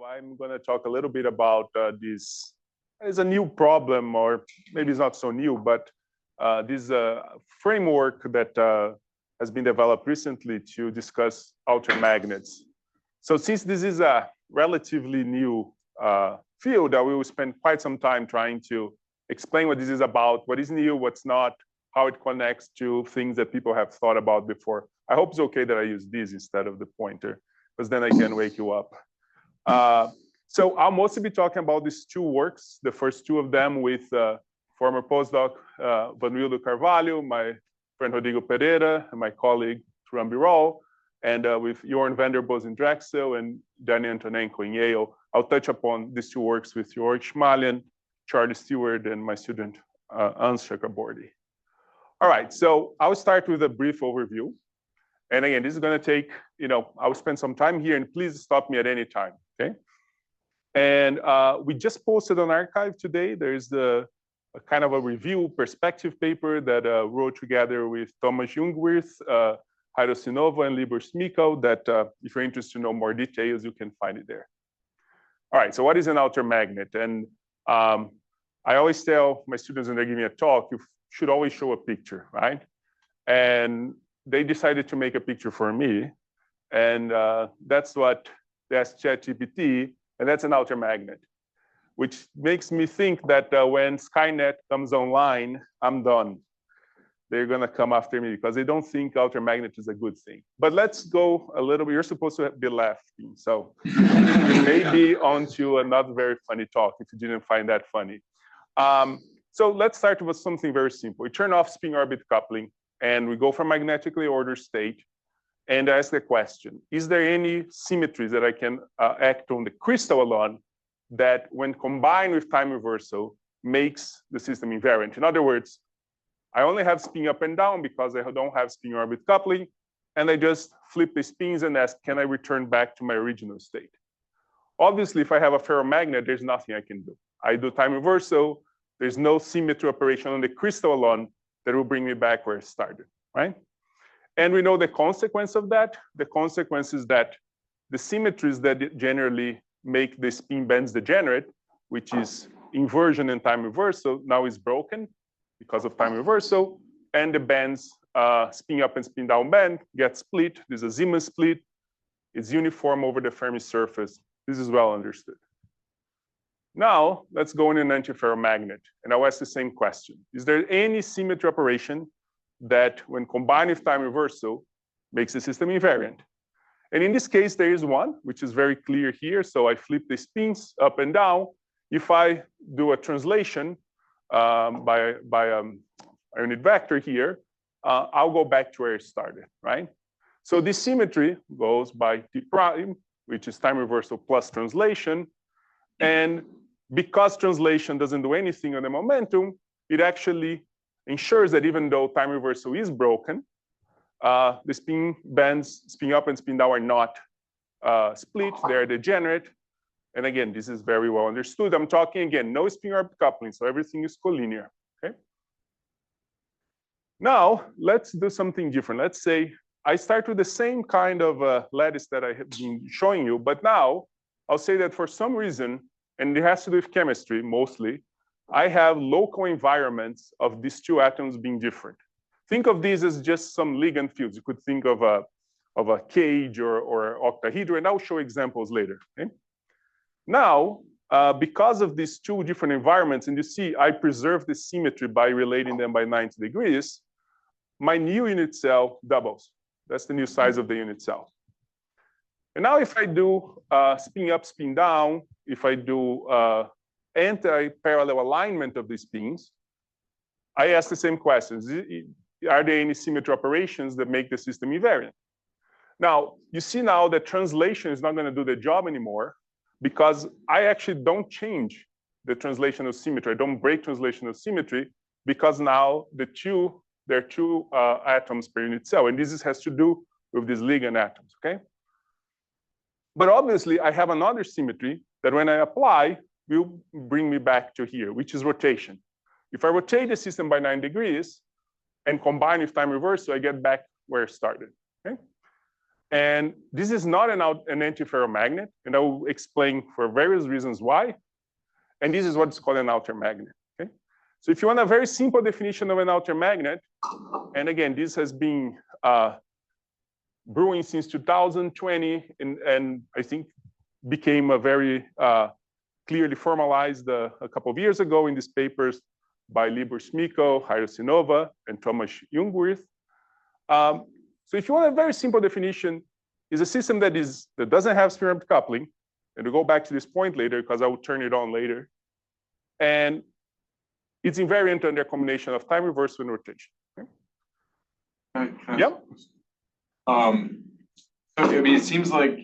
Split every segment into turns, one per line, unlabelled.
I'm going to talk a little bit about this. It's a new problem, or maybe it's not so new, but this framework that has been developed recently to discuss altermagnets. So since this is a relatively new field, we will spend quite some time trying to explain what this is about, what is new, what's not, how it connects to things that people have thought about before. I hope it's okay that I use this instead of the pointer, because then I can wake you up. So I'll mostly be talking about these two works, the first two of them with former postdoc Vanildo Carvalho, my friend Rodrigo Pereira, and my colleague Turan Birol, and with Jorn van der Bos in Drexel and Danny Antonenko in Yale. I'll touch upon these two works with Georg Schmalien, Charlie Stewart, and my student Ans Chakraborty. All right, so I'll start with a brief overview. And again, this is going to take, I'll spend some time here, and please stop me at any time, okay? And we just posted on arXiv today. There's a kind of a review perspective paper that wrote together with Thomas Jungwirth, Jairo Sinova, and Libor Smikal that if you're interested to know more details, you can find it there. All right, so what is an altermagnet? And I always tell my students when they give me a talk, you should always show a picture, right? And they decided to make a picture for me. And that's ChatGPT, and that's an altermagnet, which makes me think that when Skynet comes online, I'm done. They're going to come after me because they don't think altermagnet is a good thing. But let's go a little bit. You're supposed to be laughing. So maybe on to another very funny talk if you didn't find that funny. So let's start with something very simple. We turn off spin-orbit coupling, and we go from magnetically ordered state and ask the question, is there any symmetries that I can act on the crystal alone that when combined with time reversal makes the system invariant? In other words, I only have spin up and down because I don't have spin orbit coupling, and I just flip the spins and ask, can I return back to my original state? Obviously, if I have a ferromagnet, there's nothing I can do. I do time reversal, there's no symmetry operation on the crystal alone that will bring me back where I started, right? And we know the consequence of that. The consequence is that the symmetries that generally make the spin bands degenerate, which is inversion and time reversal, now is broken because of time reversal, and the bands spin up and spin down band get split. There's a Zeeman split. It's uniform over the Fermi surface. This is well understood. Now, let's go in an antiferromagnet, and I'll ask the same question. Is there any symmetry operation that, when combined with time reversal, makes the system invariant? And in this case, there is one, which is very clear here. So I flip the spins up and down. If I do a translation by a unit vector here, I'll go back to where it started, right? So this symmetry goes by T prime, which is time reversal plus translation. And because translation doesn't do anything on the momentum, it actually ensures that even though time reversal is broken, the spin bands, spin up and spin down, are not split, they're degenerate. And again, this is very well understood. I'm talking again, no spin orbit coupling, so everything is collinear, okay? Now, let's do something different. Let's say I start with the same kind of lattice that I have been showing you, but now I'll say that for some reason, and it has to do with chemistry mostly, I have local environments of these two atoms being different. Think of these as just some ligand fields. You could think of a cage or octahedron, and I'll show examples later, okay? Now, because of these two different environments, and you see I preserve the symmetry by relating them by 90 degrees, my new unit cell doubles. That's the new size of the unit cell. And now if I do spin up, spin down, if I do anti-parallel alignment of these spins, I ask the same questions. Are there any symmetry operations that make the system invariant? Now, you see now that translation is not going to do the job anymore because I actually don't change the translational symmetry. I don't break translational symmetry because now there are two atoms per unit cell. And this has to do with these ligand atoms, okay? But obviously, I have another symmetry that when I apply, will bring me back to here, which is rotation. If I rotate the system by 9 degrees and combine with time reversal, I get back where I started, okay? And this is not an antiferromagnet, and I will explain for various reasons why. And this is what's called an outer magnet. Okay? So if you want a very simple definition of an outer magnet, and again, this has been brewing since 2020, and I think became a very clearly formalized a couple of years ago in these papers by Libor Smiko, Hirasinova, and Thomas Jungwirth. So if you want a very simple definition, is a system that doesn't have spin-orbit coupling, and we'll go back to this point later because I will turn it on later, and it's invariant under a combination of time reversal and rotation. Okay? Yep.
So I mean, it seems like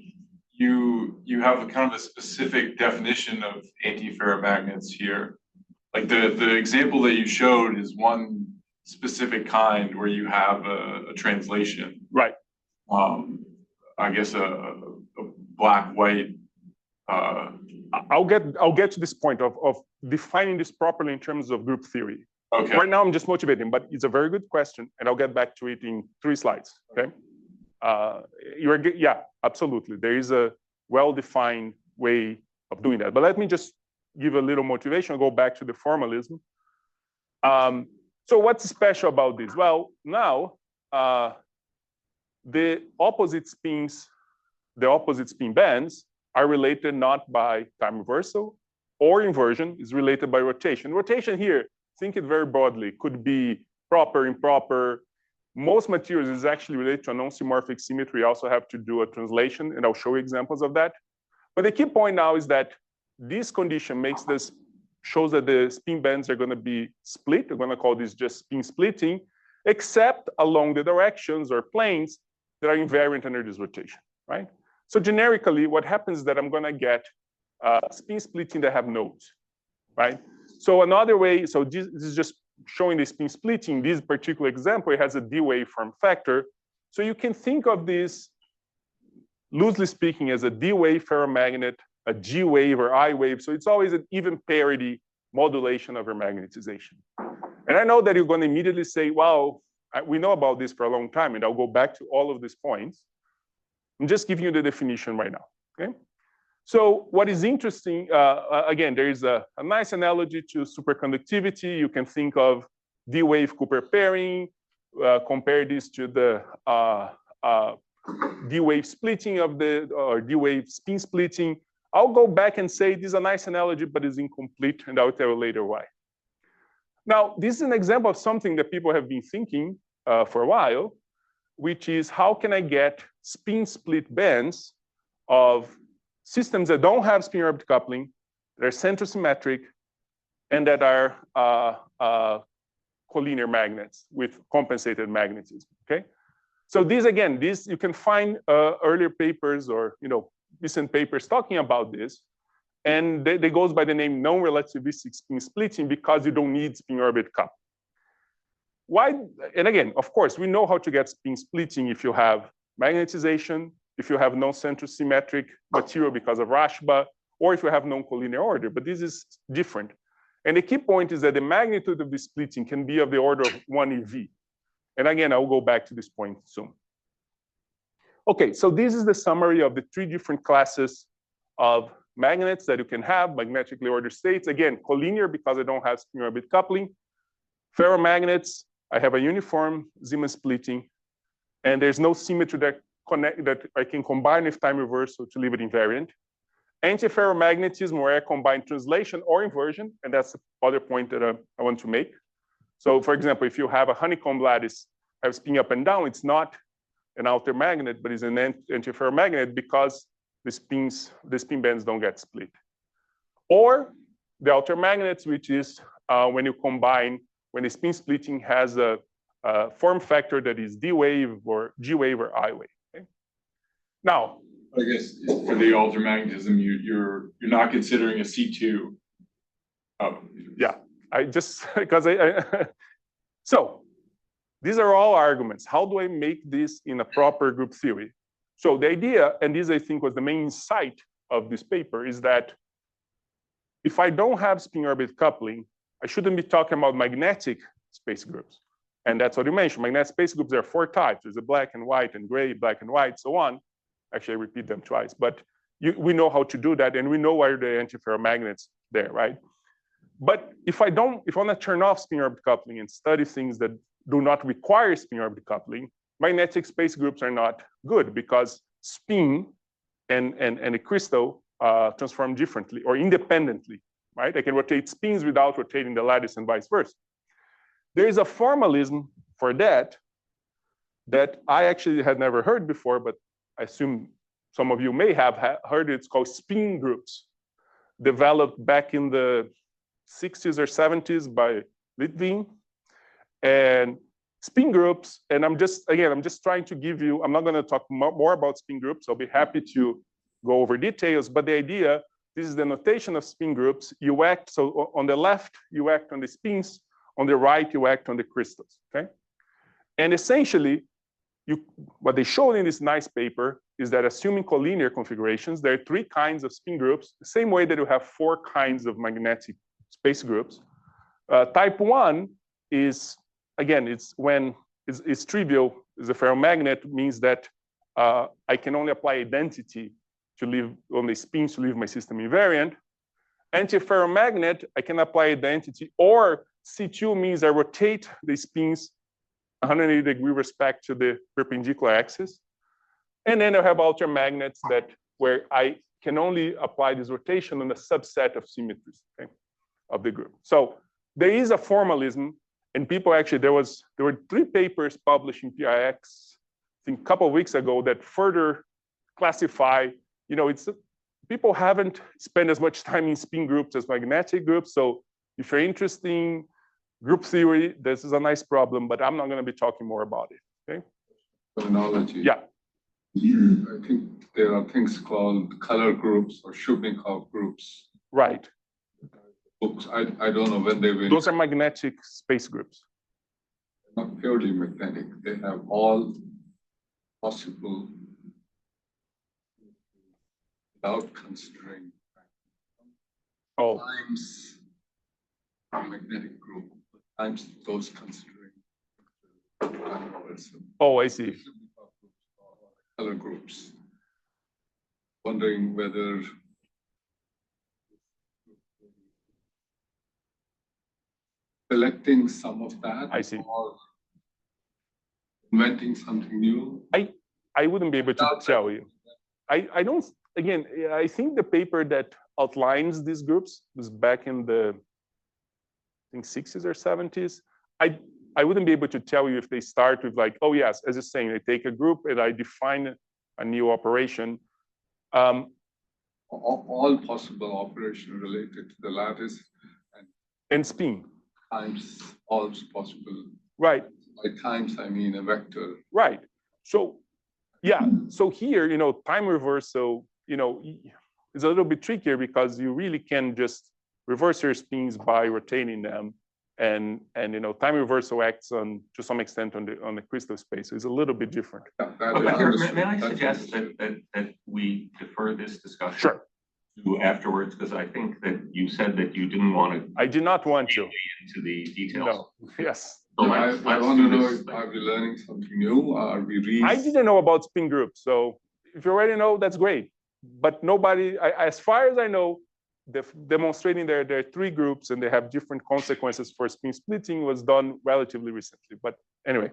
you have a kind of a specific definition of antiferromagnets here. Like the example that you showed is one specific kind where you have a translation.
Right.
I guess a black-white.
I'll get to this point of defining this properly in terms of group theory.
Okay.
Right now I'm just motivating, but it's a very good question, and I'll get back to it in 3 slides. Okay. Yeah, absolutely. There is a well-defined way of doing that. But let me just give a little motivation and go back to the formalism. So what's special about this? Well, now the opposite spin bands are related not by time reversal or inversion, is related by rotation. Rotation here, think it very broadly, could be proper, improper. Most materials is actually related to a non-symmorphic symmetry. I also have to do a translation, and I'll show you examples of that. But the key point now is that this condition shows that the spin bands are going to be split. We're going to call this just spin splitting, except along the directions or planes that are invariant under this rotation, right? So generically, what happens is that I'm going to get spin splitting that have nodes, right? So another way, so this is just showing the spin splitting. This particular example, it has a D-wave form factor. So you can think of this, loosely speaking, as a D-wave ferromagnet, a G-wave or I-wave. So it's always an even parity modulation of your magnetization. And I know that you're going to immediately say, well, we know about this for a long time, and I'll go back to all of these points. I'm just giving you the definition right now, okay? So what is interesting, again, there is a nice analogy to superconductivity. You can think of D-wave Cooper pairing, compare this to the D-wave splitting or D-wave spin splitting. I'll go back and say this is a nice analogy, but it's incomplete, and I'll tell you later why. Now, this is an example of something that people have been thinking for a while, which is how can I get spin split bands of systems that don't have spin-orbit coupling, that are centrosymmetric, and that are collinear magnets with compensated magnetism, okay? So these, again, you can find earlier papers or recent papers talking about this, and they goes by the name non-relativistic spin splitting because you don't need spin-orbit coupling. Why? And again, of course, we know how to get spin splitting if you have magnetization, if you have non-centrosymmetric material because of Rashba, or if you have non-collinear order, but this is different. And the key point is that the magnitude of the splitting can be of the order of 1 eV. And again, I will go back to this point soon. Okay, so this is the summary of the 3 different classes of magnets that you can have, magnetically ordered states. Again, collinear because I don't have spin-orbit coupling. Ferromagnets, I have a uniform Zeeman splitting, and there's no symmetry that I can combine with time reversal to leave it invariant. Antiferromagnetism, where I combine translation or inversion, and that's the other point that I want to make. So for example, if you have a honeycomb lattice, have spin up and down, it's not an outer magnet, but it's an antiferromagnet because the spin bands don't get split. Or the outer magnets, which is when you combine, when the spin splitting has a form factor that is D-wave or G-wave or I-wave. Okay? Now,
I guess for the altermagnetism, you're not considering a C2. Oh.
Yeah, I just because so these are all arguments. How do I make this in a proper group theory? So the idea, and this I think was the main insight of this paper, is that if I don't have spin orbit coupling, I shouldn't be talking about magnetic space groups. And that's what you mentioned. Magnetic space groups, there are 4 types. There's a black and white and gray, black and white, so on. Actually, I repeat them twice, but we know how to do that, and we know why the antiferromagnets there, right? But if I want to turn off spin-orbit coupling and study things that do not require spin-orbit coupling, magnetic space groups are not good because spin and a crystal transform differently or independently, right? I can rotate spins without rotating the lattice and vice versa. There is a formalism for that I actually had never heard before, but I assume some of you may have heard it. It's called spin groups, developed back in the 60s or 70s by Litvin. And spin groups, and I'm just trying to give you, I'm not going to talk more about spin groups. I'll be happy to go over details, but the idea, this is the notation of spin groups. You act, so on the left, you act on the spins, on the right, you act on the crystals, okay? And essentially, what they showed in this nice paper is that assuming collinear configurations, there are 3 kinds of spin groups, the same way that you have 4 kinds of magnetic space groups. Type 1 is, again, it's when it's trivial, is a ferromagnet, means that I can only apply identity to leave only spins to leave my system invariant. Antiferromagnet, I can apply identity, or C2 means I rotate the spins 180 degree respect to the perpendicular axis. And then I have altermagnets where I can only apply this rotation on a subset of symmetries, okay, of the group. So there is a formalism, and people actually, there were 3 papers published in PIX, I think a couple of weeks ago, that further classify, people haven't spent as much time in spin groups as magnetic groups. So if you're interested in group theory, this is a nice problem, but I'm not going to be talking more about it, okay?
Terminology.
Yeah.
I think there are things called color groups or Shubnikov groups.
Right.
Books. I don't know when they were.
Those are magnetic space groups.
Not purely magnetic. They have all possible without considering times a magnetic group, times those considering.
Oh, I see.
Color groups. Wondering whether selecting some of that,
I see,
or inventing something new.
I wouldn't be able to tell you. I don't. Again, I think the paper that outlines these groups was back in the, I think, 60s or 70s. I wouldn't be able to tell you if they start with like, oh yes, as you're saying, I take a group and I define a new operation.
All possible operation related to the lattice
and spin.
Times all possible.
Right.
By times, I mean a vector.
Right. So, yeah. So here, time reversal, is a little bit trickier because you really can just reverse your spins by rotating them. And time reversal acts to some extent on the crystal space. So it's a little bit different.
May I suggest that we defer this discussion to afterwards, because I think that you said that you didn't want to.
I did not want to
into the details.
No. Yes.
So I want to know, are we learning something new? Are we reading?
I didn't know about spin groups, so if you already know, that's great. But nobody, as far as I know, demonstrating there are 3 groups and they have different consequences for spin splitting was done relatively recently. But anyway.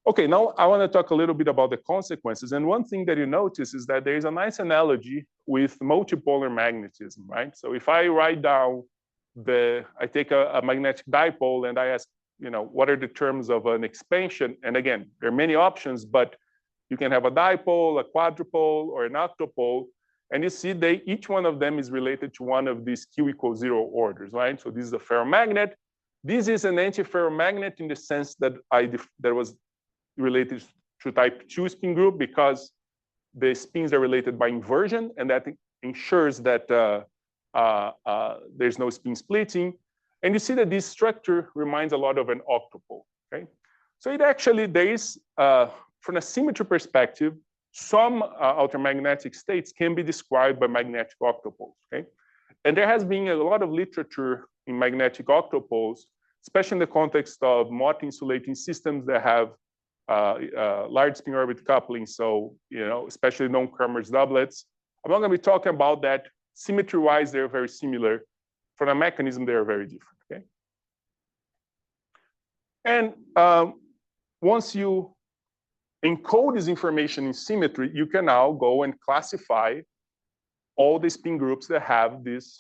Okay, now I want to talk a little bit about the consequences. And one thing that you notice is that there is a nice analogy with multipolar magnetism, right? So if I write down I take a magnetic dipole and I ask, what are the terms of an expansion? And again, there are many options, but you can have a dipole, a quadrupole, or an octopole. And you see each one of them is related to one of these Q = 0 orders, right? So this is a ferromagnet. This is an antiferromagnet in the sense that that was related to type 2 spin group because the spins are related by inversion, and that ensures that there's no spin splitting. And you see that this structure reminds a lot of an octopole, okay? So it actually, there is, from a symmetry perspective, some altermagnetic states can be described by magnetic octopoles, okay? And there has been a lot of literature in magnetic octopoles especially in the context of multi-insulating systems that have large spin orbit coupling. So, especially non-Kramers doublets. I'm not going to be talking about that. Symmetry-wise, they're very similar. From a mechanism, they're very different. Okay. And once you encode this information in symmetry, you can now go and classify all the spin groups that have this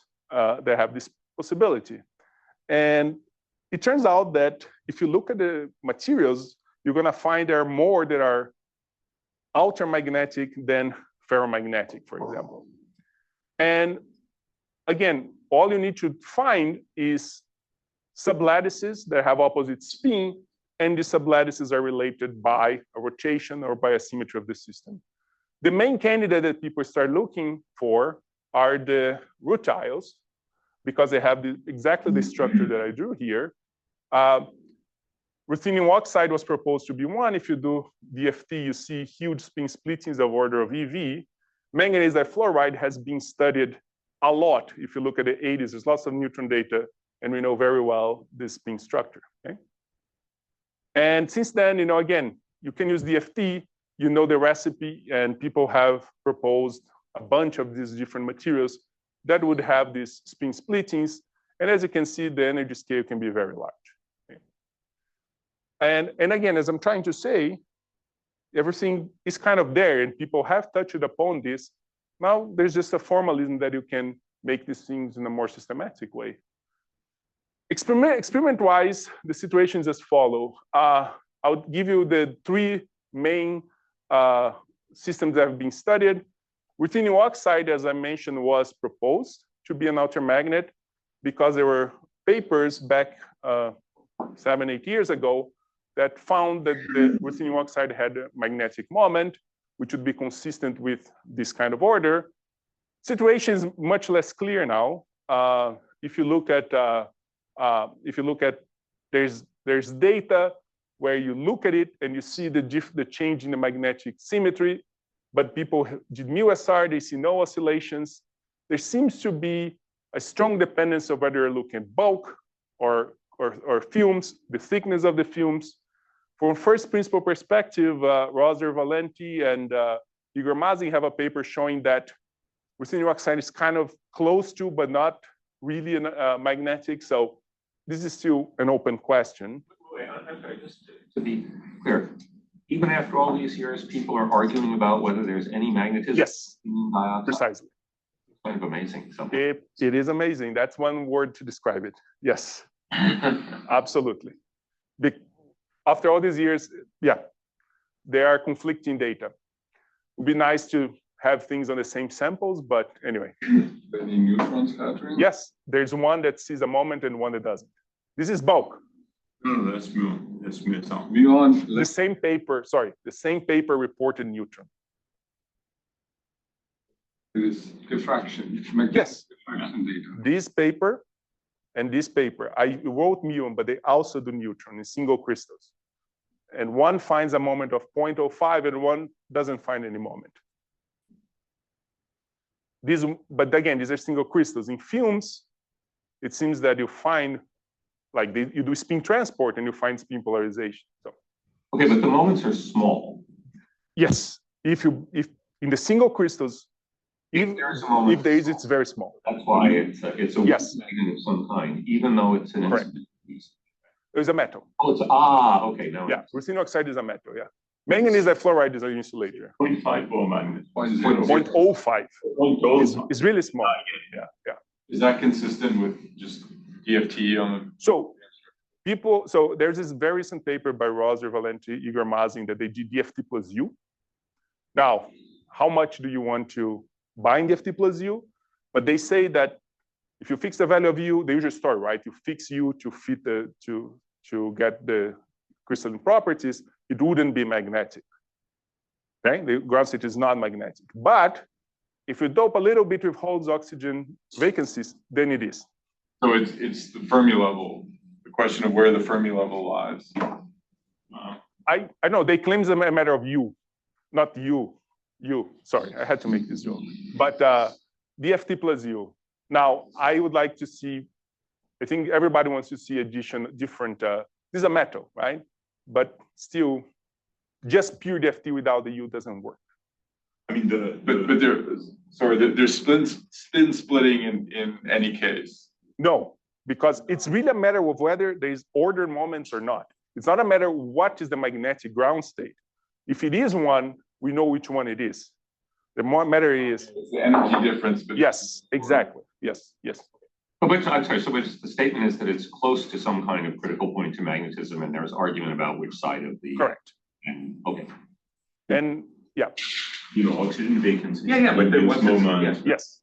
possibility. And it turns out that if you look at the materials, you're going to find there are more that are altermagnetic than ferromagnetic, for example. And again, all you need to find is sublattices that have opposite spin, and the sublattices are related by a rotation or by a symmetry of the system. The main candidate that people start looking for are the rutiles, because they have exactly the structure that I drew here. Ruthenium oxide was proposed to be one. If you do DFT, you see huge spin splittings of order of EV. Manganese difluoride has been studied a lot. If you look at the 80s, there's lots of neutron data, and we know very well this spin structure. Okay? And since then, again, you can use DFT, you know the recipe, and people have proposed a bunch of these different materials that would have these spin splittings. And as you can see, the energy scale can be very large. Okay? And again, as I'm trying to say, everything is kind of there, and people have touched upon this. Now there's just a formalism that you can make these things in a more systematic way. Experiment-wise, the situation is as follows. I would give you the three main systems that have been studied. Ruthenium oxide, as I mentioned, was proposed to be an altermagnet because there were papers back 7-8 years ago that found that the ruthenium oxide had a magnetic moment, which would be consistent with this kind of order. Situation is much less clear now. If you look at there's data where you look at it and you see the change in the magnetic symmetry, but people did μSR, they see no oscillations. There seems to be a strong dependence of whether you're looking at bulk or films, the thickness of the films. From first principle perspective, Rosser, Valenti, and Igor Mazin have a paper showing that ruthenium oxide is kind of close to, but not really magnetic. So this is still an open question.
Wait, I'm sorry, just to be clear, even after all these years, people are arguing about whether there's any magnetism.
Yes,
in dioxide.
precisely.
It's kind of amazing.
It is amazing. That's one word to describe it. Yes, absolutely. After all these years, yeah, there are conflicting data. It would be nice to have things on the same samples, but anyway.
Any neutron scattering?
Yes, there's one that sees a moment and one that doesn't. This is bulk.
No, that's mu. That's muon.
Muon,
The same paper reported neutron.
is diffraction.
Yes.
Diffraction data.
This paper and this paper, I wrote muon, but they also do neutron in single crystals. And one finds a moment of 0.05 and one doesn't find any moment. But again, these are single crystals. In films, it seems that you find, like you do spin transport and you find spin polarization. So,
Okay, but the moments are small.
yes, if in the single crystals,
If there's a moment,
if there is, it's very small.
that's why it's a
Yes.
magnet of some kind, even though it's an
Correct.
instant piece.
It's a metal.
Oh, it's okay. Now
Yeah, ruthenium oxide is a metal. Yeah, manganese difluoride is an insulator.
0.54 magnet.
0.05 is really small. Yeah.
Is that consistent with just DFT on
So there's this very recent paper by Rosser, Valenti, Igor Mazin that they did DFT plus U. Now, how much do you want to bind DFT plus U? But they say that if you fix the value of U, the usual story, right? You fix U to fit to get the crystalline properties, it wouldn't be magnetic. Okay, the ground state is not magnetic. But if you dope a little bit with Holds oxygen vacancies, then it is.
So it's the Fermi level, the question of where the Fermi level lies.
I know they claim it's a matter of U, not U. Sorry, I had to make this joke. But DFT plus U. Now, I would like to see I think everybody wants to see different, this is a metal, right? But still, just pure DFT without the U doesn't work.
I mean, there's spin splitting in any case.
No, because it's really a matter of whether there's ordered moments or not. It's not a matter of what is the magnetic ground state. If it is one, we know which one it is. The matter is
it's the energy difference.
Yes, exactly. Yes, yes.
Oh, but I'm sorry. So the statement is that it's close to some kind of critical point to magnetism, and there's argument about which side of the.
Correct.
And okay.
And yeah.
You know, oxygen vacancy.
Yeah, but there was
moment.
Yes.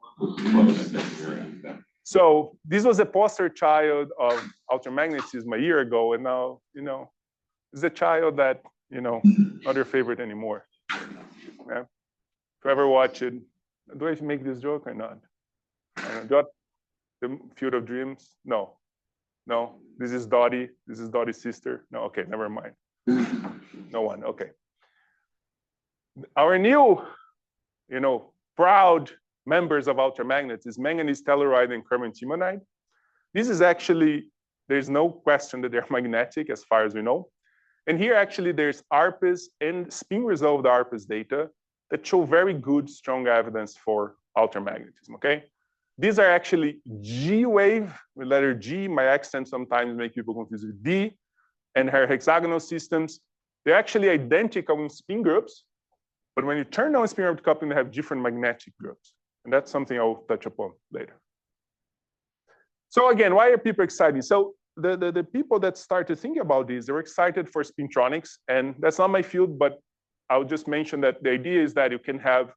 So this was a poster child of ultramagnetism a year ago, and now it's a child that not your favorite anymore. Yeah. If you ever watch it, do I make this joke or not? The Field of Dreams? No. This is Dottie. This is Dottie's sister. No. Okay, never mind. No one. Okay. Our new, proud members of ultramagnets is manganese telluride and chromium timonide. This is actually, there's no question that they're magnetic as far as we know. And here actually there's ARPES and spin-resolved ARPES data that show very good, strong evidence for ultramagnetism, okay? These are actually G wave with letter G. My accent sometimes make people confused with D, and her hexagonal systems. They're actually identical in spin groups, but when you turn on spin orbit coupling, they have different magnetic groups. And that's something I'll touch upon later. So again, why are people excited? So the people that start to think about this, they're excited for spintronics, and that's not my field, but I'll just mention that the idea is that you can have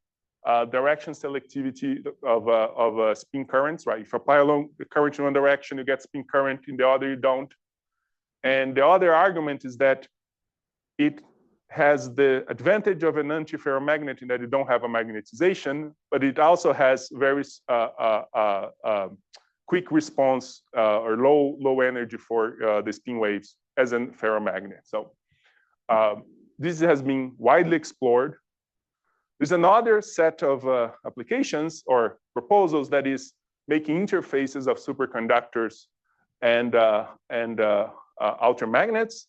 direction selectivity of spin currents, right? If you apply along the current in one direction, you get spin current, in the other you don't. And the other argument is that it has the advantage of an antiferromagnet in that you don't have a magnetization, but it also has very quick response or low energy for the spin waves as a ferromagnet. So this has been widely explored. There's another set of applications or proposals that is making interfaces of superconductors and ultramagnets.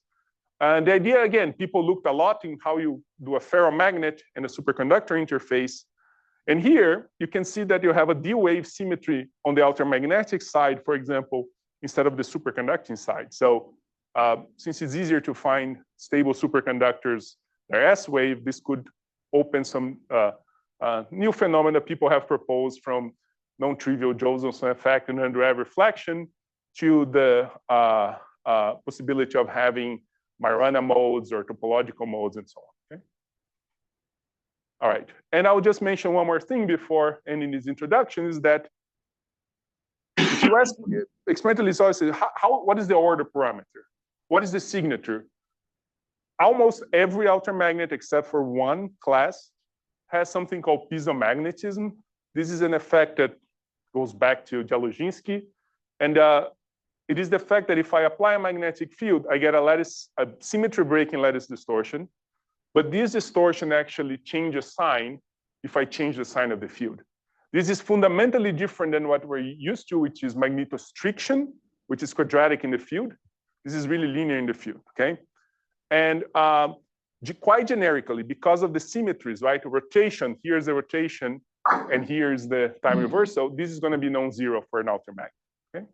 And the idea, again, people looked a lot in how you do a ferromagnet and a superconductor interface. And here you can see that you have a D-wave symmetry on the ultramagnetic side, for example, instead of the superconducting side. So since it's easier to find stable superconductors, they're S-wave, this could open some new phenomena people have proposed, from non-trivial Josephson effect and underwave reflection to the possibility of having Majorana modes or topological modes and so on. Okay. All right, and I'll just mention one more thing before ending this introduction, is that if you ask experimental lithography, what is the order parameter? What is the signature? Almost every ultramagnet except for one class has something called piezomagnetism. This is an effect that goes back to Dzialujinsky. And it is the fact that if I apply a magnetic field, I get a symmetry breaking lattice distortion. But this distortion actually changes sign if I change the sign of the field. This is fundamentally different than what we're used to, which is magnetostriction, which is quadratic in the field. This is really linear in the field, okay? And quite generically, because of the symmetries, right? Rotation, here's the rotation, and here's the time reversal. This is going to be non-zero for an ultramagnet, okay?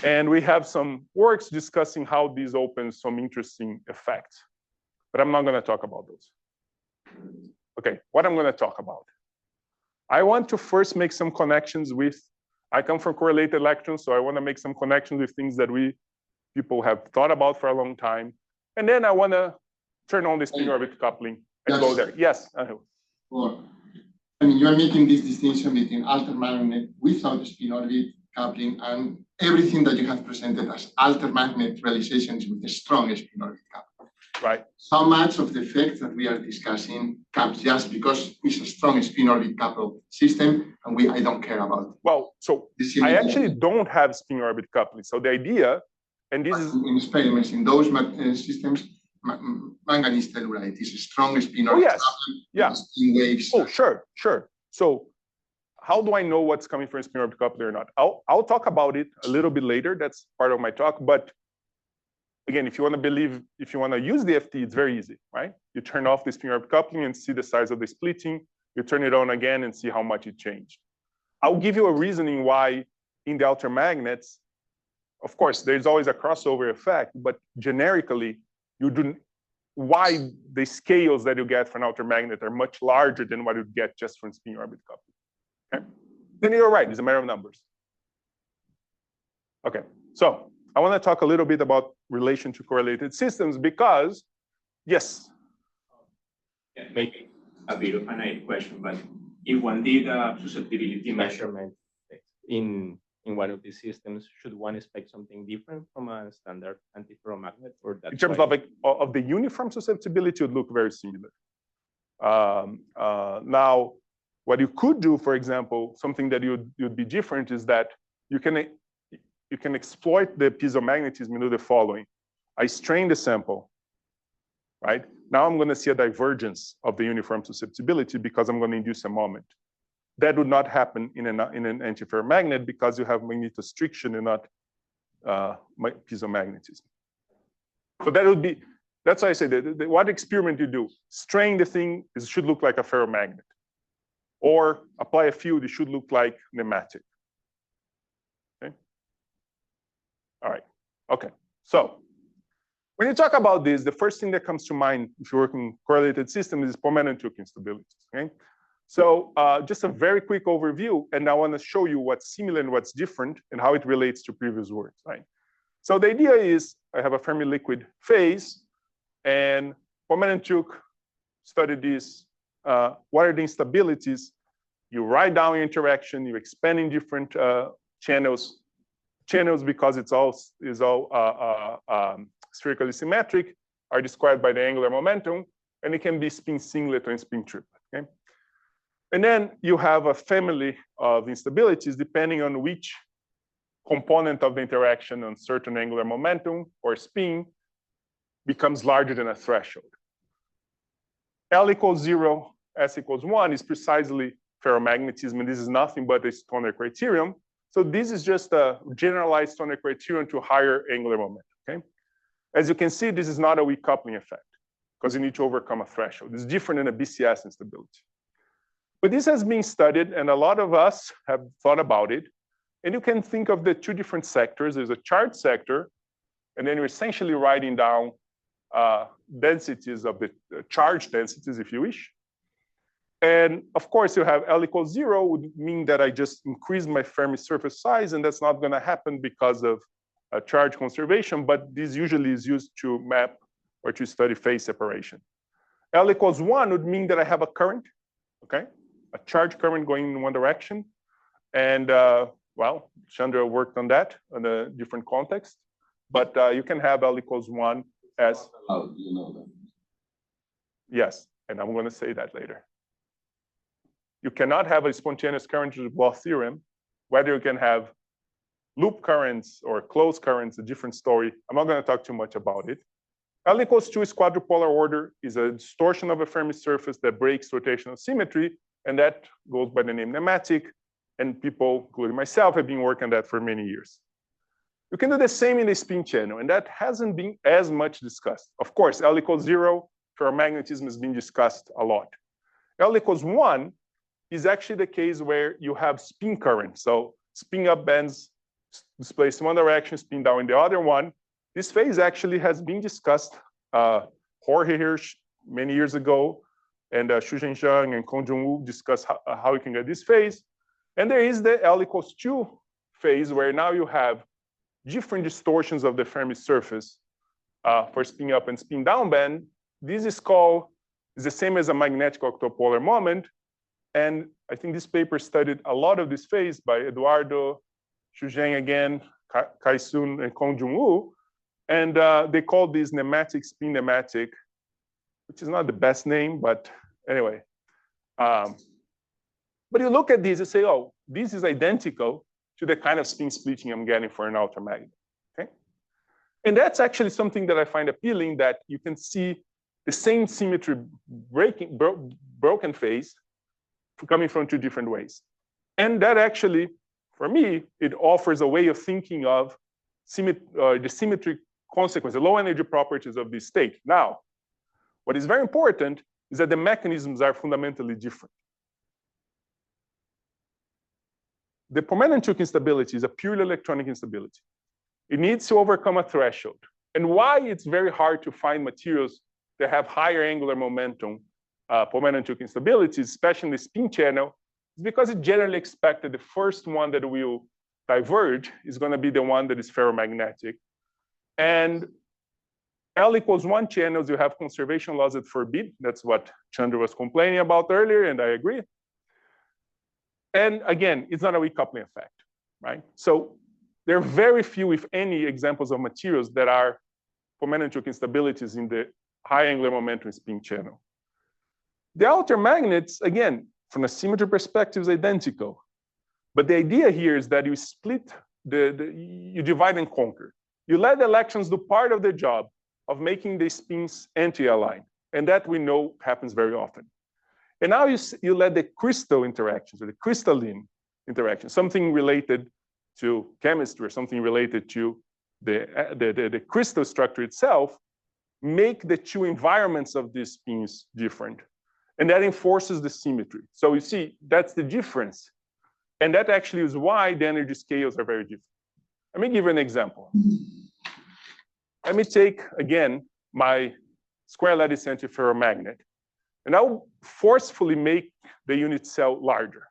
And we have some works discussing how this opens some interesting effects, but I'm not going to talk about those. Okay, what I'm going to talk about. I want to first make some connections with, I come from correlated electrons, so I want to make some connections with things that people have thought about for a long time. And then I want to turn on the spin orbit coupling and go there. Yes, Angel.
Well, I mean, you are making this distinction between ultramagnet without spin orbit coupling and everything that you have presented as ultramagnet realizations with a strong spin orbit coupling.
Right.
How much of the effect that we are discussing comes just because it's a strong spin orbit coupled system and I don't care about?
Well, so I actually don't have spin orbit coupling. So the idea, and this is
in experiments in those systems, manganese telluride is a strong spin orbit coupling.
Yeah.
Spin waves.
Oh, sure. So how do I know what's coming from spin orbit coupling or not? I'll talk about it a little bit later. That's part of my talk. But again, if you want to use the FT, it's very easy, right? You turn off the spin orbit coupling and see the size of the splitting. You turn it on again and see how much it changed. I'll give you a reasoning why in the outer magnets, of course, there's always a crossover effect, but generically, why the scales that you get from outer magnet are much larger than what you get just from spin orbit coupling. Okay? Then you're right, it's a matter of numbers. Okay, so I want to talk a little bit about relation to correlated systems because, yes.
Yeah, maybe a bit of a naive question, but if one did a susceptibility measurement in one of these systems, should one expect something different from a standard antiferromagnet, or that?
In terms of the uniform susceptibility, it would look very similar. Now, what you could do, for example, something that you'd be different is that you can exploit the piezomagnetism and do the following. I strain the sample, right? Now I'm going to see a divergence of the uniform susceptibility because I'm going to induce a moment. That would not happen in an antiferromagnet because you have magnetostriction and not piezomagnetism. So that would be, that's why I say that what experiment you do, strain the thing, it should look like a ferromagnet. Or apply a field, it should look like pneumatic. Okay. All right. Okay. So when you talk about this, the first thing that comes to mind if you're working correlated systems is Pomerantjuk instabilities. Okay. So just a very quick overview, and I want to show you what's similar and what's different and how it relates to previous work. Right. So the idea is I have a Fermi liquid phase, and Pomerantjuk studied this. What are the instabilities? You write down your interaction, you expand in different channels because it's all spherically symmetric, are described by the angular momentum, and it can be spin singlet or spin triplet. Okay? And then you have a family of instabilities depending on which component of the interaction on certain angular momentum or spin becomes larger than a threshold. L equals 0, S equals 1 is precisely ferromagnetism, and this is nothing but a Stoner criterion. So this is just a generalized Stoner criterion to higher angular momentum. Okay, as you can see, this is not a weak coupling effect because you need to overcome a threshold. It's different than a BCS instability. But this has been studied, and a lot of us have thought about it. And you can think of the two different sectors. There's a charge sector, and then you're essentially writing down densities of the charge densities, if you wish. And of course, you have L equals 0 would mean that I just increase my Fermi surface size, and that's not going to happen because of charge conservation, but this usually is used to map or to study phase separation. L equals 1 would mean that I have a current, okay? A charge current going in one direction. And well, Chandra worked on that in a different context, but you can have L equals 1 as.
You know that.
Yes, and I'm going to say that later. You cannot have a spontaneous current to the Bloch theorem. Whether you can have loop currents or closed currents, a different story. I'm not going to talk too much about it. L equals 2 is quadrupolar order, is a distortion of a Fermi surface that breaks rotational symmetry, and that goes by the name nematic. And people, including myself, have been working on that for many years. You can do the same in the spin channel, and that hasn't been as much discussed. Of course, L equals 0, ferromagnetism has been discussed a lot. L equals 1 is actually the case where you have spin current. So spin up bands displaced in one direction, spin down in the other one. This phase actually has been discussed. Jorge Hirsch many years ago, and Shuzhen Zhang and Kongjun Wu discussed how you can get this phase. And there is the L equals 2 phase where now you have different distortions of the Fermi surface for spin up and spin down band. This is the same as a magnetic octopolar moment. And I think this paper studied a lot of this phase by Eduardo, Shuzhen again, Kai-Sun, and Kongjun Wu. And they called this nematic spin nematic, which is not the best name, but anyway. But you look at these and say, oh, this is identical to the kind of spin splitting I'm getting for an outer magnet. Okay? And that's actually something that I find appealing, that you can see the same symmetry broken phase coming from two different ways. And that actually, for me, it offers a way of thinking of the symmetry consequence, the low energy properties of this state. Now, what is very important is that the mechanisms are fundamentally different. The Pomeranian-Chuuk instability is a purely electronic instability. It needs to overcome a threshold. And why it's very hard to find materials that have higher angular momentum, Pomeranian-Chuuk instabilities, especially in the spin channel, is because it's generally expected the first one that will diverge is going to be the one that is ferromagnetic. And L=1 channels, you have conservation laws that forbid. That's what Chandra was complaining about earlier, and I agree. And again, it's not a weak coupling effect, right? So there are very few, if any, examples of materials that are Pomeranian-Chuuk instabilities in the high angular momentum spin channel. The outer magnets, again, from a symmetry perspective, is identical. But the idea here is that you split, you divide and conquer. You let the electrons do part of the job of making the spins anti-aligned. And that we know happens very often. And now you let the crystal interactions, or the crystalline interactions, something related to chemistry or something related to the crystal structure itself, make the two environments of these spins different. And that enforces the symmetry. So you see, that's the difference. And that actually is why the energy scales are very different. Let me give you an example. Let me take, again, my square lattice antiferromagnet, and I'll forcefully make the unit cell larger.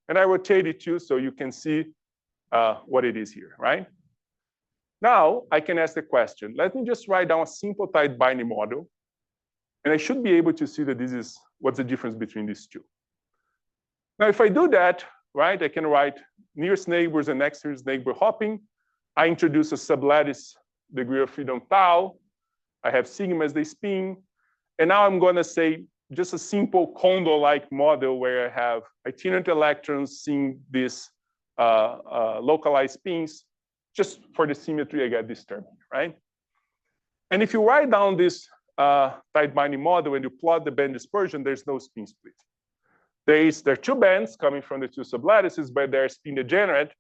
And I rotate it too, so you can see what it is here, right? Now, I can ask the question. Let me just write down a simple tight binding model. And I should be able to see that this is what's the difference between these two. Now, if I do that, right, I can write nearest neighbors and next nearest neighbor hopping. I introduce a sublattice degree of freedom tau. I have sigma as the spin. And now I'm going to say just a simple Kondo-like model where I have itinerant electrons seeing these localized spins. Just for the symmetry, I get this term, right? And if you write down this tight binding model and you plot the band dispersion, there's no spin split. There are two bands coming from the two sublattices, but they're spin degenerate,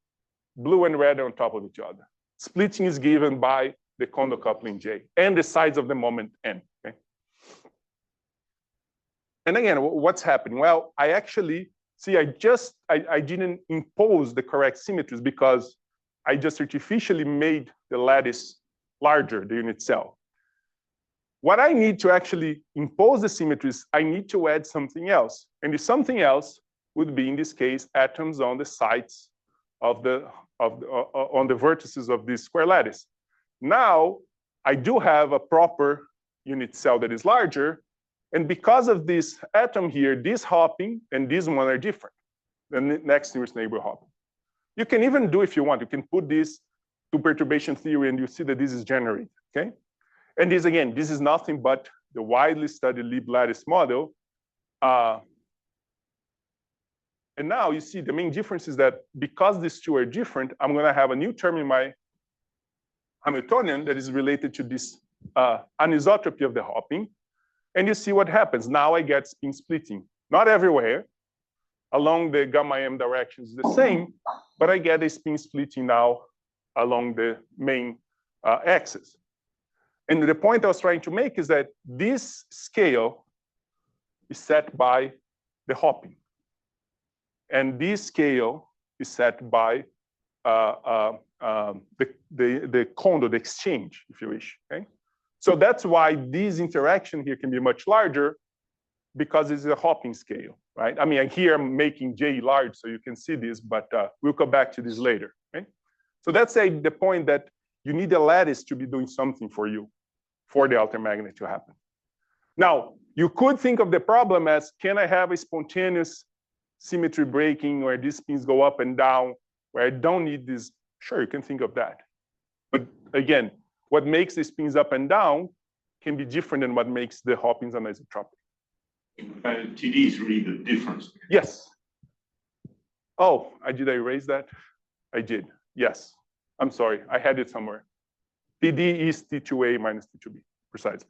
blue and red on top of each other. Splitting is given by the Kondo coupling J and the size of the moment N. Okay? And again, what's happening? Well, I actually, see, I didn't impose the correct symmetries because I just artificially made the lattice larger, the unit cell. What I need to actually impose the symmetries, I need to add something else. And the something else would be, in this case, atoms on the sides of on the vertices of this square lattice. Now, I do have a proper unit cell that is larger. And because of this atom here, this hopping and this one are different than the next nearest neighbor hopping. You can even do, if you want, you can put this to perturbation theory and you see that this is generated, okay? And this, again, this is nothing but the widely studied Lieb lattice model. And now you see the main difference is that because these two are different, I'm going to have a new term in my Hamiltonian that is related to this anisotropy of the hopping. And you see what happens. Now I get spin splitting. Not everywhere. Along the gamma m direction is the same, but I get a spin splitting now along the main axis. And the point I was trying to make is that this scale is set by the hopping. And this scale is set by the Kondo, the exchange, if you wish. Okay? So that's why this interaction here can be much larger because it's a hopping scale, right? I mean, here I'm making J large so you can see this, but we'll come back to this later. Okay? So that's the point that you need a lattice to be doing something for you, for the altermagnet to happen. Now, you could think of the problem as, can I have a spontaneous symmetry breaking where these spins go up and down, where I don't need this? Sure, you can think of that. But again, what makes the spins up and down can be different than what makes the hoppings anisotropic.
TD is really the difference.
Yes. Oh, did I erase that? I did. Yes. I'm sorry. I had it somewhere. TD is T2A minus T2B, precisely.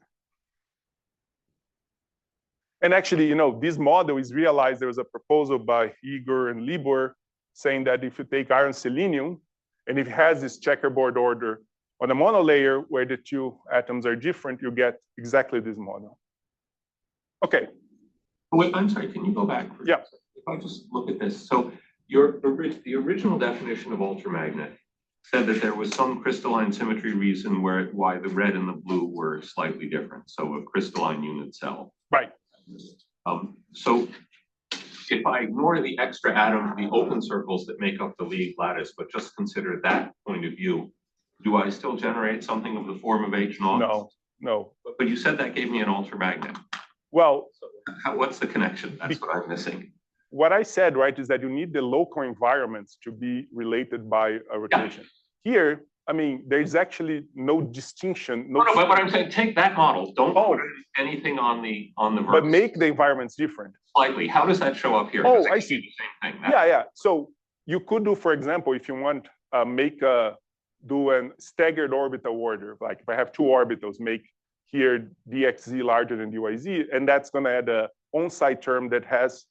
And actually, this model is realized. There was a proposal by Igor and Libor saying that if you take iron selenium, and it has this checkerboard order on a monolayer where the two atoms are different, you get exactly this model. Okay.
Wait, I'm sorry, can you go back?
Yeah.
If I just look at this, so the original definition of ultramagnet said that there was some crystalline symmetry reason why the red and the blue were slightly different. So a crystalline unit cell.
Right.
So if I ignore the extra atoms, the open circles that make up the Lie lattice, but just consider that point of view, do I still generate something of the form of H naught?
No.
But you said that gave me an ultramagnet.
Well,
What's the connection? That's what I'm missing.
What I said, right, is that you need the local environments to be related by a rotation. Yeah. Here, I mean, there's actually no distinction.
No, but what I'm saying, take that model. Don't put anything on the verse.
But make the environments different.
Slightly. How does that show up here?
Oh, I see.
The same thing.
Yeah. So you could do, for example, if you want, do a staggered orbital order. Like if I have two orbitals, make here dxz larger than dyz, and that's going to add a on-site term that has,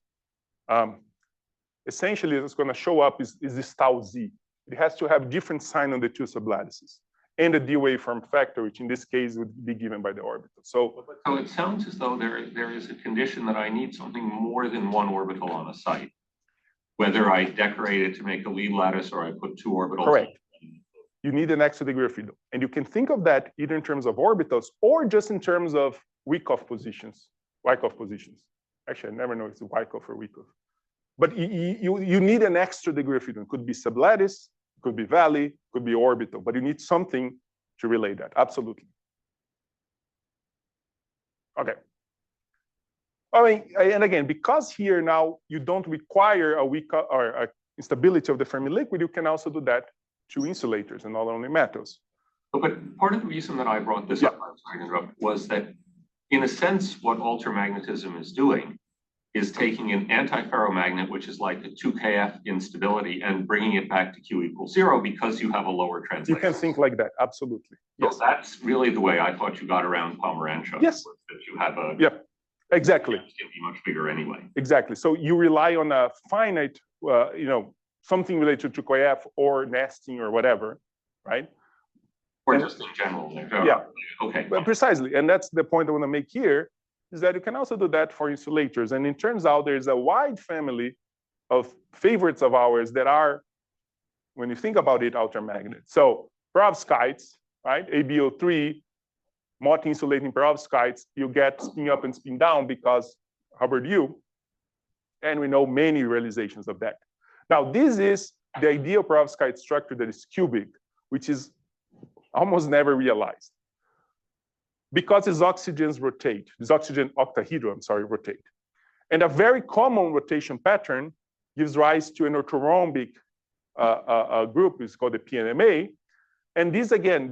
essentially, it's going to show up is this tau z. It has to have different sign on the two sublattices and the d waveform factor, which in this case would be given by the orbital. So
it sounds as though there is a condition that I need something more than one orbital on a site, whether I decorate it to make a Lie lattice or I put two orbitals.
Correct. You need an extra degree of freedom. And you can think of that either in terms of orbitals or just in terms of Wyckoff positions, Actually, I never know if it's Wyckoff or Wyckoff. But you need an extra degree of freedom. It could be sublattice, could be valley, could be orbital, but you need something to relate that, absolutely. Okay. I mean, and again, because here now you don't require a Wyckoff or a instability of the Fermi liquid, you can also do that to insulators and not only metals.
But part of the reason that I brought this up, I'm sorry to interrupt, was that in a sense, what ultramagnetism is doing is taking an antiferromagnet, which is like a 2kF instability, and bringing it back to Q equals 0 because you have a lower translation.
You can think like that, absolutely.
So yes. That's really the way I thought you got around Pomerantsev.
Yes.
That you have a...
Yeah, exactly.
It can be much bigger anyway.
Exactly. So you rely on a finite, something related to 2kF or nesting or whatever, right?
Or just in general.
Yeah.
Okay.
But precisely, and that's the point I want to make here, is that you can also do that for insulators. And it turns out there's a wide family of favorites of ours that are, when you think about it, ultramagnets. So perovskites, right? AbO3, multi-insulating perovskites, you get spin up and spin down because Hubbard U. And we know many realizations of that. Now, this is the ideal perovskite structure that is cubic, which is almost never realized. Because these oxygens rotate, these oxygen octahedral, rotate. And a very common rotation pattern gives rise to an orthorhombic group, it's called the PNMA. And this, again,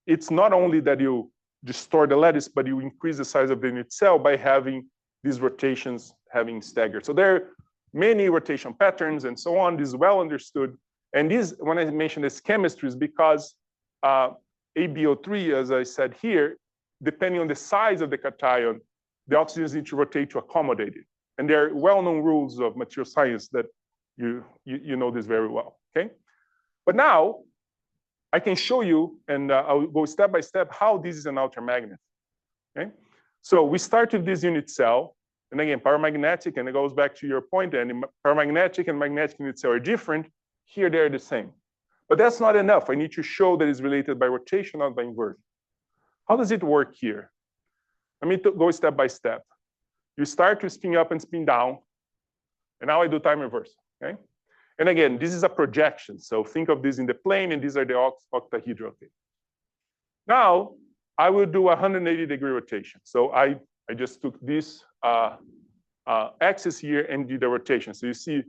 it's not only that you distort the lattice, but you increase the size of the unit cell by having these rotations having staggered. So there are many rotation patterns and so on. This is well understood. And this, when I mention this chemistry, is because AbO3, as I said here, depending on the size of the cation, the oxygens need to rotate to accommodate it. And there are well-known rules of material science that you know this very well, okay? But now, I can show you, and I'll go step by step, how this is an ultramagnet, okay? So we start with this unit cell, and again, paramagnetic, and it goes back to your point, and paramagnetic and magnetic unit cell are different. Here, they're the same. But that's not enough. I need to show that it's related by rotation, not by inversion. How does it work here? Let me go step by step. You start to spin up and spin down, and now I do time reversal, okay? And again, this is a projection. So think of this in the plane, and these are the octahedral. Okay. Now, I will do a 180-degree rotation. So I just took this axis here and did a rotation. So you see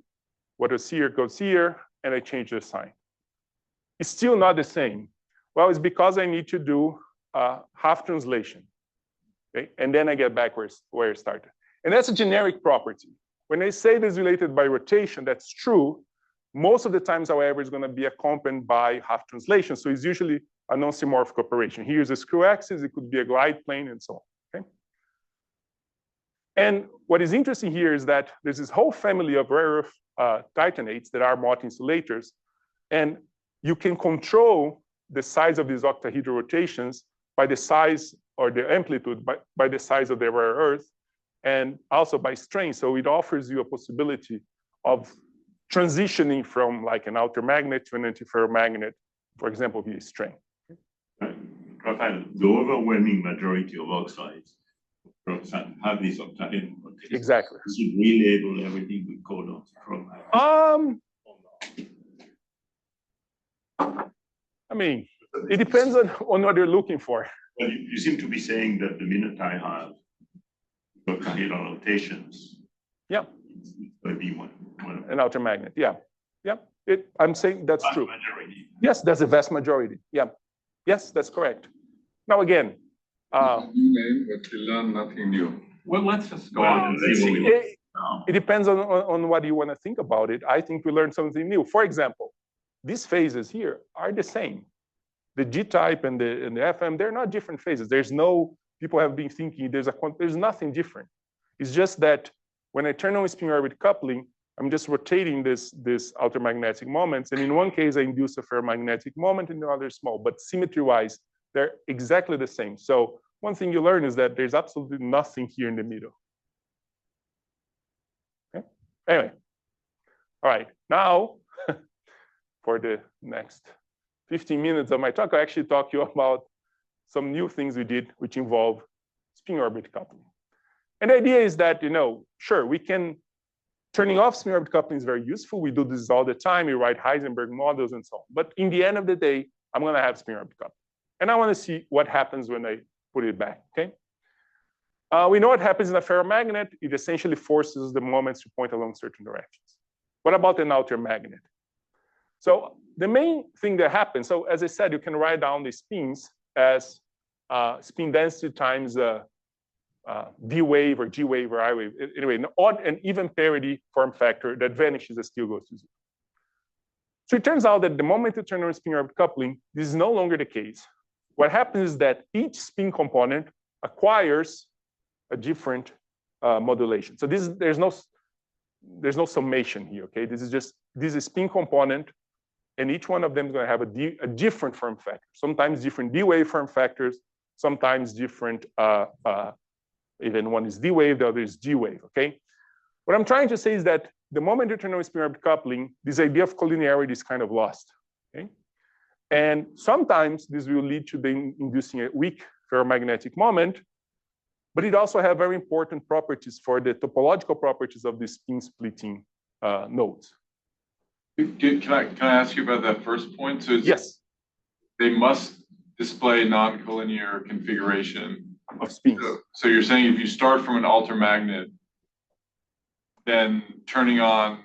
what was here goes here, and I change the sign. It's still not the same. Well, it's because I need to do half translation. Okay? And then I get back where I started. And that's a generic property. When I say this related by rotation, that's true. Most of the times, however, it's going to be accompanied by half translation. So it's usually a non-symmorphic operation. Here's a screw axis. It could be a glide plane and so on. Okay? And what is interesting here is that there's this whole family of rare earth titanates that are Mott insulators, and you can control the size of these octahedral rotations by the size or the amplitude by the size of the rare earth, and also by strain. So it offers you a possibility of transitioning from like an outer magnet to an antiferromagnet, for example, via strain.
Rafael, the overwhelming majority of oxides have these octahedral rotations.
Exactly.
You should relabel everything with codons from
I mean, it depends on what you're looking for.
Well, you seem to be saying that the minute I have octahedral rotations,
Yeah,
it's going to be one of
an outer magnet. Yeah, yeah. I'm saying that's true.
majority.
Yes, that's the vast majority. Yeah, yes, that's correct. Now again,
New name, but we learn nothing new.
Well, let's just go
Well,
on and
let's
see.
see.
it depends on what you want to think about it. I think we learned something new. For example, these phases here are the same. The G-type and the FM, they're not different phases. There's no, people have been thinking there's nothing different. It's just that when I turn on spin orbit coupling, I'm just rotating this outer magnetic moments. And in one case, I induce a ferromagnetic moment, in the other small, but symmetry-wise, they're exactly the same. So one thing you learn is that there's absolutely nothing here in the middle. Okay. Anyway, all right. Now, for the next 15 minutes of my talk, I actually talk to you about some new things we did, which involve spin orbit coupling. And the idea is that, sure, we can, turning off spin orbit coupling is very useful. We do this all the time. We write Heisenberg models and so on. But in the end of the day, I'm going to have spin orbit coupling. And I want to see what happens when I put it back, okay? We know what happens in a ferromagnet. It essentially forces the moments to point along certain directions. What about an outer magnet? So the main thing that happens, so as I said, you can write down the spins as spin density times D wave or G wave or I wave. Anyway, an odd and even parity form factor that vanishes as T goes to 0. So it turns out that the moment you turn on spin orbit coupling, this is no longer the case. What happens is that each spin component acquires a different modulation. So there's no summation here, okay? This is a spin component, and each one of them is going to have a different form factor. Sometimes different D wave form factors, sometimes different, even one is D wave, the other is G wave, okay? What I'm trying to say is that the moment you turn on spin orbit coupling, this idea of collinearity is kind of lost, okay? And sometimes this will lead to inducing a weak ferromagnetic moment, but it also has very important properties for the topological properties of the spin splitting nodes.
Can I ask you about that first point? So
Yes.
They must display non-collinear configuration
Of spins.
So you're saying if you start from an alter magnet, then turning on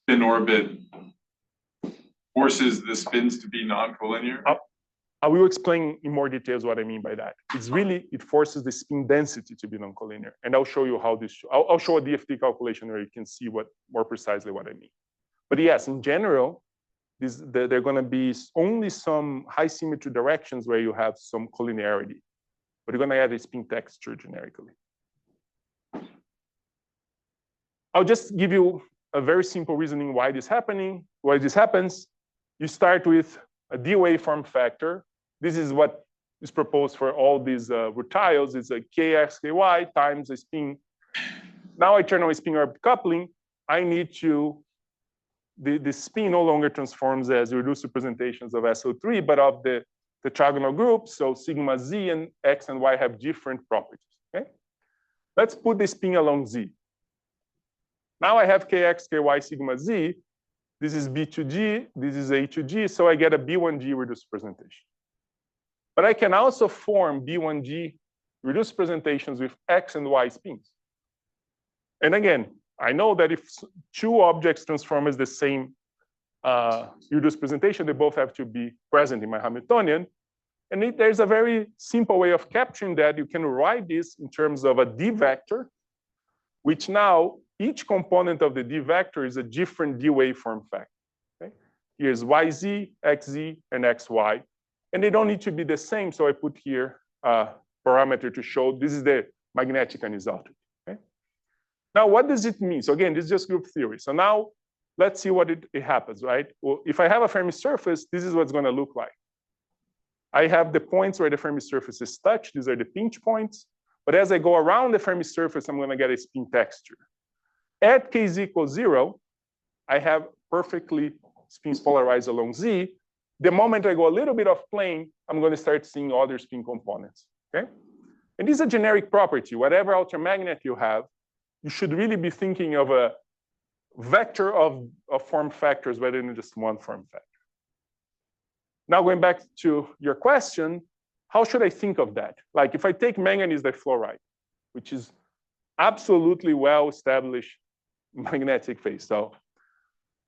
spin orbit forces the spins to be non-collinear?
I will explain in more details what I mean by that. It forces the spin density to be non-collinear. And I'll show you how this, I'll show a DFT calculation where you can see more precisely what I mean. But yes, in general, there are going to be only some high symmetry directions where you have some collinearity, but you're going to add a spin texture generically. I'll just give you a very simple reasoning why this happens. You start with a D wave form factor. This is what is proposed for all these rutiles. It's a Kx, Ky times a spin. Now I turn on a spin orbit coupling. I need to, the spin no longer transforms as reduced representations of SO3, but of the tetragonal groups. So sigma Z and X and Y have different properties, okay? Let's put the spin along Z. Now I have Kx, Ky, sigma Z. This is B to G, this is A to G, so I get a B1G reduced representation. But I can also form B1G reduced representations with X and Y spins. And again, I know that if two objects transform as the same reduced representation, they both have to be present in my Hamiltonian. And there's a very simple way of capturing that. You can write this in terms of a D vector, which now each component of the D vector is a different D wave form factor. Okay? Here's YZ, XZ, and XY. And they don't need to be the same. So I put here a parameter to show this is the magnetic anisotropy. Okay? Now, what does it mean? So again, this is just group theory. So now let's see what it happens, right? Well, if I have a Fermi surface, this is what it's going to look like. I have the points where the Fermi surfaces touch. These are the pinch points. But as I go around the Fermi surface, I'm going to get a spin texture. At k is equals 0, I have perfectly spins polarized along z. The moment I go a little bit off plane, I'm going to start seeing other spin components. Okay? And this is a generic property. Whatever outer magnet you have, you should really be thinking of a vector of form factors rather than just one form factor. Now going back to your question, how should I think of that? Like if I take manganese difluoride, which is absolutely well-established magnetic phase. So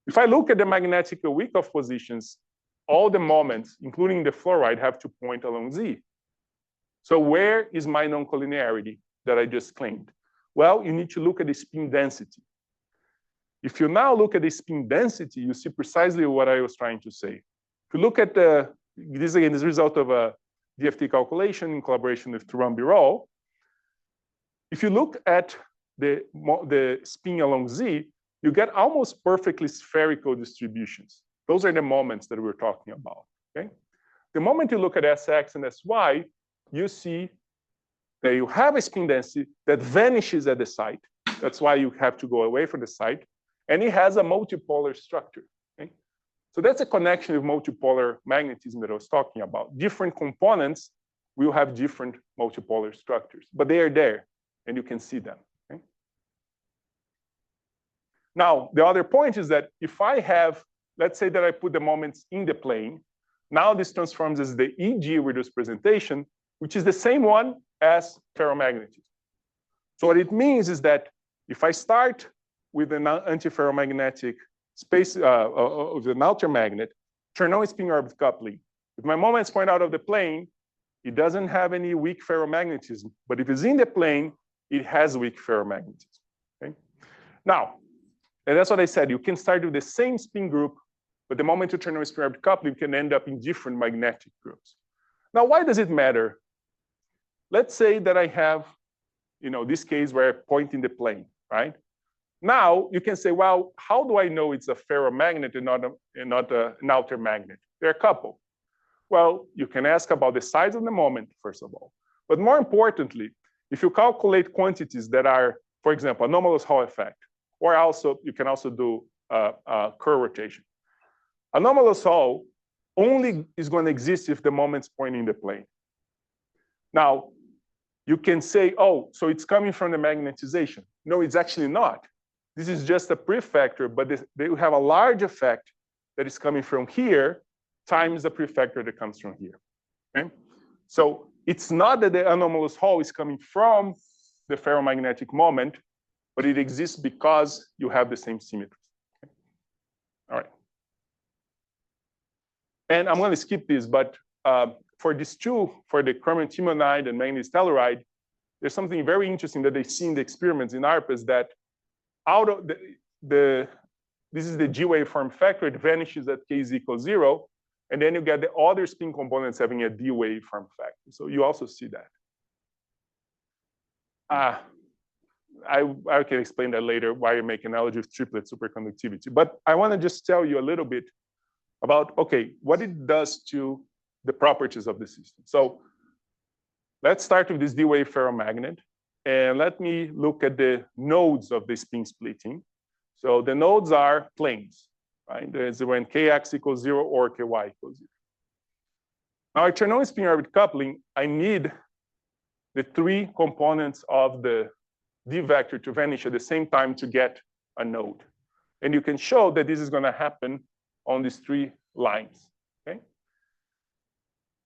if I look at the magnetic Wyckoff positions, all the moments, including the fluoride, have to point along z. So where is my non-collinearity that I just claimed? Well, you need to look at the spin density. If you now look at the spin density, you see precisely what I was trying to say. If you look at this again, is a result of a DFT calculation in collaboration with Thuram Birol. If you look at the spin along z, you get almost perfectly spherical distributions. Those are the moments that we're talking about. Okay? The moment you look at Sx and Sy, you see that you have a spin density that vanishes at the site. That's why you have to go away from the site. And it has a multipolar structure. Okay? So that's a connection with multipolar magnetism that I was talking about. Different components will have different multipolar structures, but they are there, and you can see them. Okay? Now, the other point is that if I have, let's say that I put the moments in the plane, now this transforms as the EG reduced presentation, which is the same one as ferromagnetism. So what it means is that if I start with an antiferromagnetic space, with an outer magnet, turn on spin orbit coupling. If my moments point out of the plane, it doesn't have any weak ferromagnetism. But if it's in the plane, it has weak ferromagnetism. Okay? Now, and that's what I said. You can start with the same spin group, but the moment you turn on spin orbit coupling, you can end up in different magnetic groups. Now, why does it matter? Let's say that I have, this case where I point in the plane, right? Now you can say, well, how do I know it's a ferromagnet and not an outer magnet? There are a couple. Well, you can ask about the size of the moment, first of all. But more importantly, if you calculate quantities that are, for example, anomalous Hall effect, or also you can also do Kerr rotation. Anomalous Hall only is going to exist if the moment's pointing in the plane. Now, you can say, oh, so it's coming from the magnetization. No, it's actually not. This is just a prefactor, but they have a large effect that is coming from here times the prefactor that comes from here. Okay? So it's not that the anomalous Hall is coming from the ferromagnetic moment, but it exists because you have the same symmetries. Okay? All right. And I'm going to skip this, but for these two, for the chromium timonide and manganese telluride, there's something very interesting that they see in the experiments in ARPAs that out of this is the G wave form factor, it vanishes at k is equals 0, and then you get the other spin components having a D wave form factor. So you also see that. I can explain that later, why you make an analogy with triplet superconductivity. But I want to just tell you a little bit about, okay, what it does to the properties of the system. So let's start with this D wave ferromagnet. And let me look at the nodes of the spin splitting. So the nodes are planes, right? There's when kx equals 0 or ky equals 0. Now I turn on spin orbit coupling, I need the three components of the D vector to vanish at the same time to get a node. And you can show that this is going to happen on these three lines. Okay?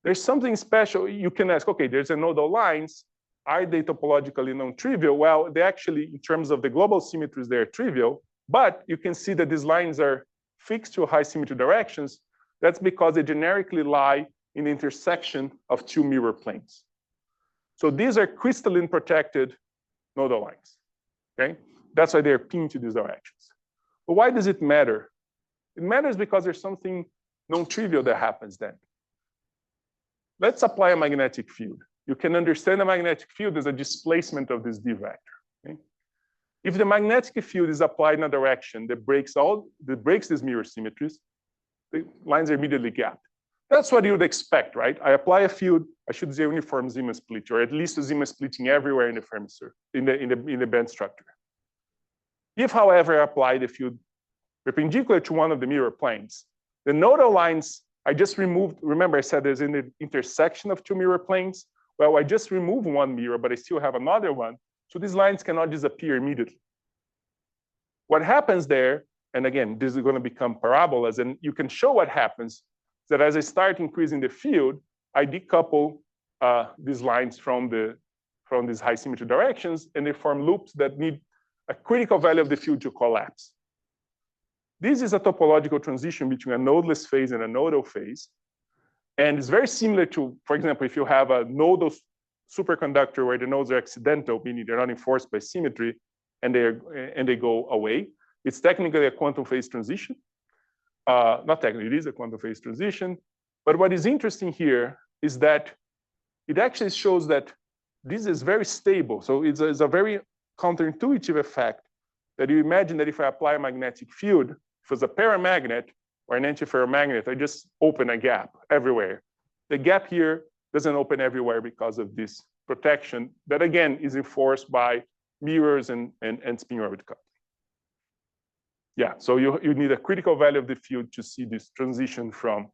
There's something special. You can ask, okay, there's a nodal lines. Are they topologically non-trivial? Well, they actually, in terms of the global symmetries, they're trivial. But you can see that these lines are fixed to high symmetry directions. That's because they generically lie in the intersection of two mirror planes. So these are crystalline protected nodal lines. Okay? That's why they're pinned to these directions. But why does it matter? It matters because there's something non-trivial that happens then. Let's apply a magnetic field. you can understand the magnetic field as a displacement of this D vector. Okay? If the magnetic field is applied in a direction that breaks these mirror symmetries, the lines are immediately gapped. That's what you would expect, right? I apply a field, I should say uniform Zeeman split, or at least a Zeeman splitting everywhere in the Fermi in the band structure. If, however, I apply the field perpendicular to one of the mirror planes, the nodal lines I just removed. Remember, I said there's in the intersection of two mirror planes. Well, I just remove one mirror, but I still have another one. So these lines cannot disappear immediately. What happens there, and again, this is going to become parabolas, and you can show what happens, that as I start increasing the field, I decouple these lines from these high symmetry directions, and they form loops that need a critical value of the field to collapse. This is a topological transition between a nodeless phase and a nodal phase. And it's very similar to, for example, if you have a nodal superconductor where the nodes are accidental, meaning they're not enforced by symmetry, and they go away. It's technically a quantum phase transition. Not technically, it is a quantum phase transition. But what is interesting here is that it actually shows that this is very stable. So it's a very counterintuitive effect that you imagine that if I apply a magnetic field, if it's a paramagnet or an antiferromagnet, I just open a gap everywhere. The gap here doesn't open everywhere because of this protection that, again, is enforced by mirrors and spin orbit coupling. Yeah, so you need a critical value of the field to see this transition from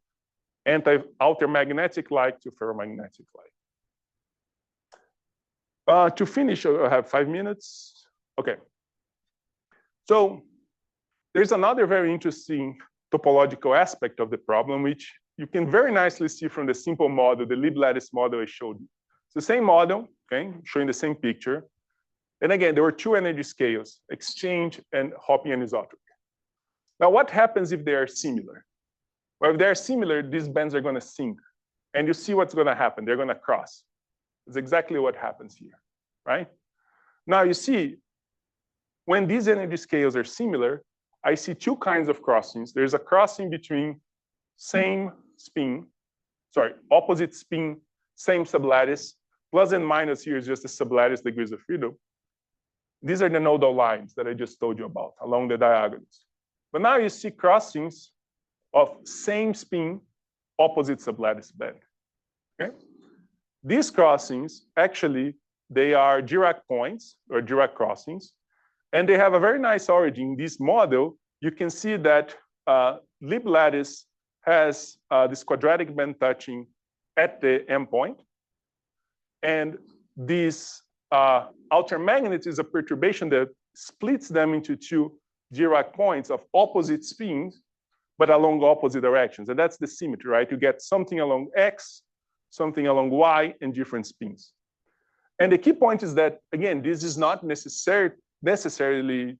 outer magnetic light to ferromagnetic light. To finish, I have 5 minutes. Okay. So there's another very interesting topological aspect of the problem, which you can very nicely see from the simple model, the Lieb lattice model I showed you. It's the same model, okay, showing the same picture. And again, there were two energy scales, exchange and Hoping anisotropic. Now, what happens if they are similar? Well, if they're similar, these bands are going to sync. And you see what's going to happen. They're going to cross. It's exactly what happens here, right? Now, you see, when these energy scales are similar, I see two kinds of crossings. There's a crossing between opposite spin, same sublattice. Plus and minus here is just the sublattice degrees of freedom. These are the nodal lines that I just told you about along the diagonals. But now you see crossings of same spin, opposite sublattice band. Okay? These crossings, actually, they are Dirac points or Dirac crossings. And they have a very nice origin. In this model, you can see that Lieb lattice has this quadratic band touching at the endpoint. And this outer magnet is a perturbation that splits them into two Dirac points of opposite spins, but along opposite directions. And that's the symmetry, right? You get something along X, something along Y, and different spins. And the key point is that, again, this is not necessarily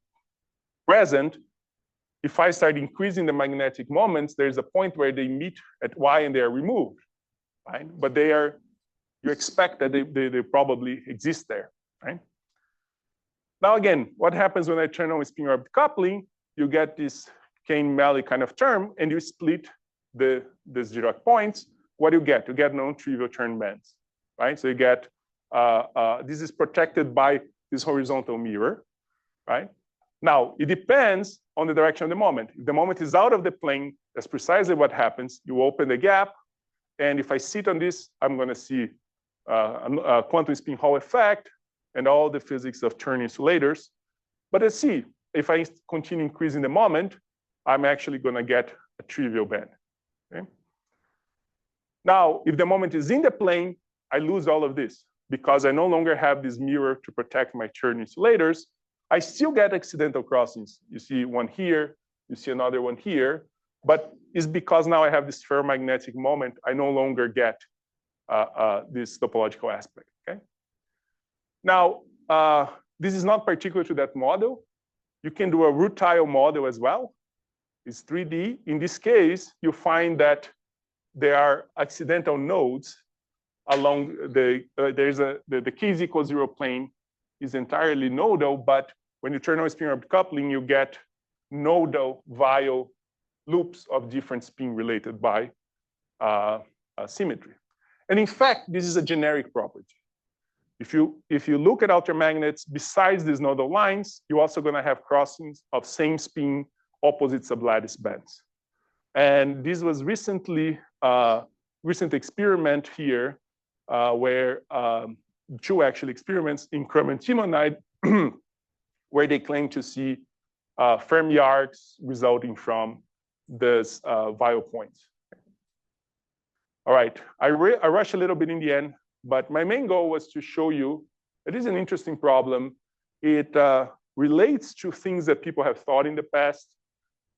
present. If I start increasing the magnetic moments, there's a point where they meet at Y and they are removed, right? But they are, you expect that they probably exist there, right? Now, again, what happens when I turn on spin orbit coupling? You get this Kane-Malley kind of term, and you split these Dirac points. What do you get? You get non-trivial turn bands, right? So you get, this is protected by this horizontal mirror, right? Now, it depends on the direction of the moment. If the moment is out of the plane, that's precisely what happens. You open the gap, and if I sit on this, I'm going to see a quantum spin Hall effect and all the physics of turn insulators. But let's see, if I continue increasing the moment, I'm actually going to get a trivial band. Okay? Now, if the moment is in the plane, I lose all of this because I no longer have this mirror to protect my turn insulators. I still get accidental crossings. You see one here, you see another one here, but it's because now I have this ferromagnetic moment, I no longer get this topological aspect, okay? Now, this is not particular to that model. You can do a Root-Tile model as well. It's 3D. In this case, you find that there are accidental nodes along the k is equal 0 plane is entirely nodal, but when you turn on spin orbit coupling, you get nodal Weyl loops of different spin related by symmetry. And in fact, this is a generic property. If you look at altermagnets, besides these nodal lines, you're also going to have crossings of same spin opposite sublattice bands. And this was recent experiment here where two actual experiments in chromantimonide where they claim to see Fermi arcs resulting from this Weyl points. All right, I rush a little bit in the end, but my main goal was to show you it is an interesting problem. It relates to things that people have thought in the past,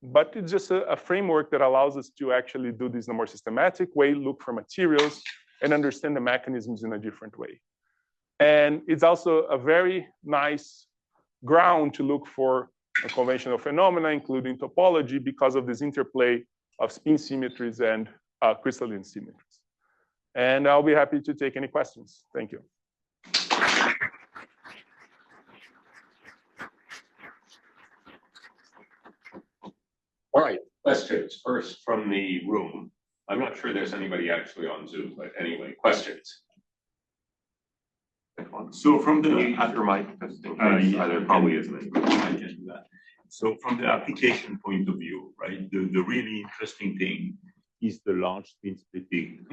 but it's just a framework that allows us to actually do this in a more systematic way, look for materials, and understand the mechanisms in a different way. And it's also a very nice ground to look for a conventional phenomena, including topology, because of this interplay of spin symmetries and crystalline symmetries. And I'll be happy to take any questions. Thank you.
All right, questions first from the room. I'm not sure there's anybody actually on Zoom, but anyway, questions.
So from the
After Mike, just in
yeah,
case, there probably isn't anybody.
I can do that. So from the application point of view, right, the really interesting thing is the large spin splitting.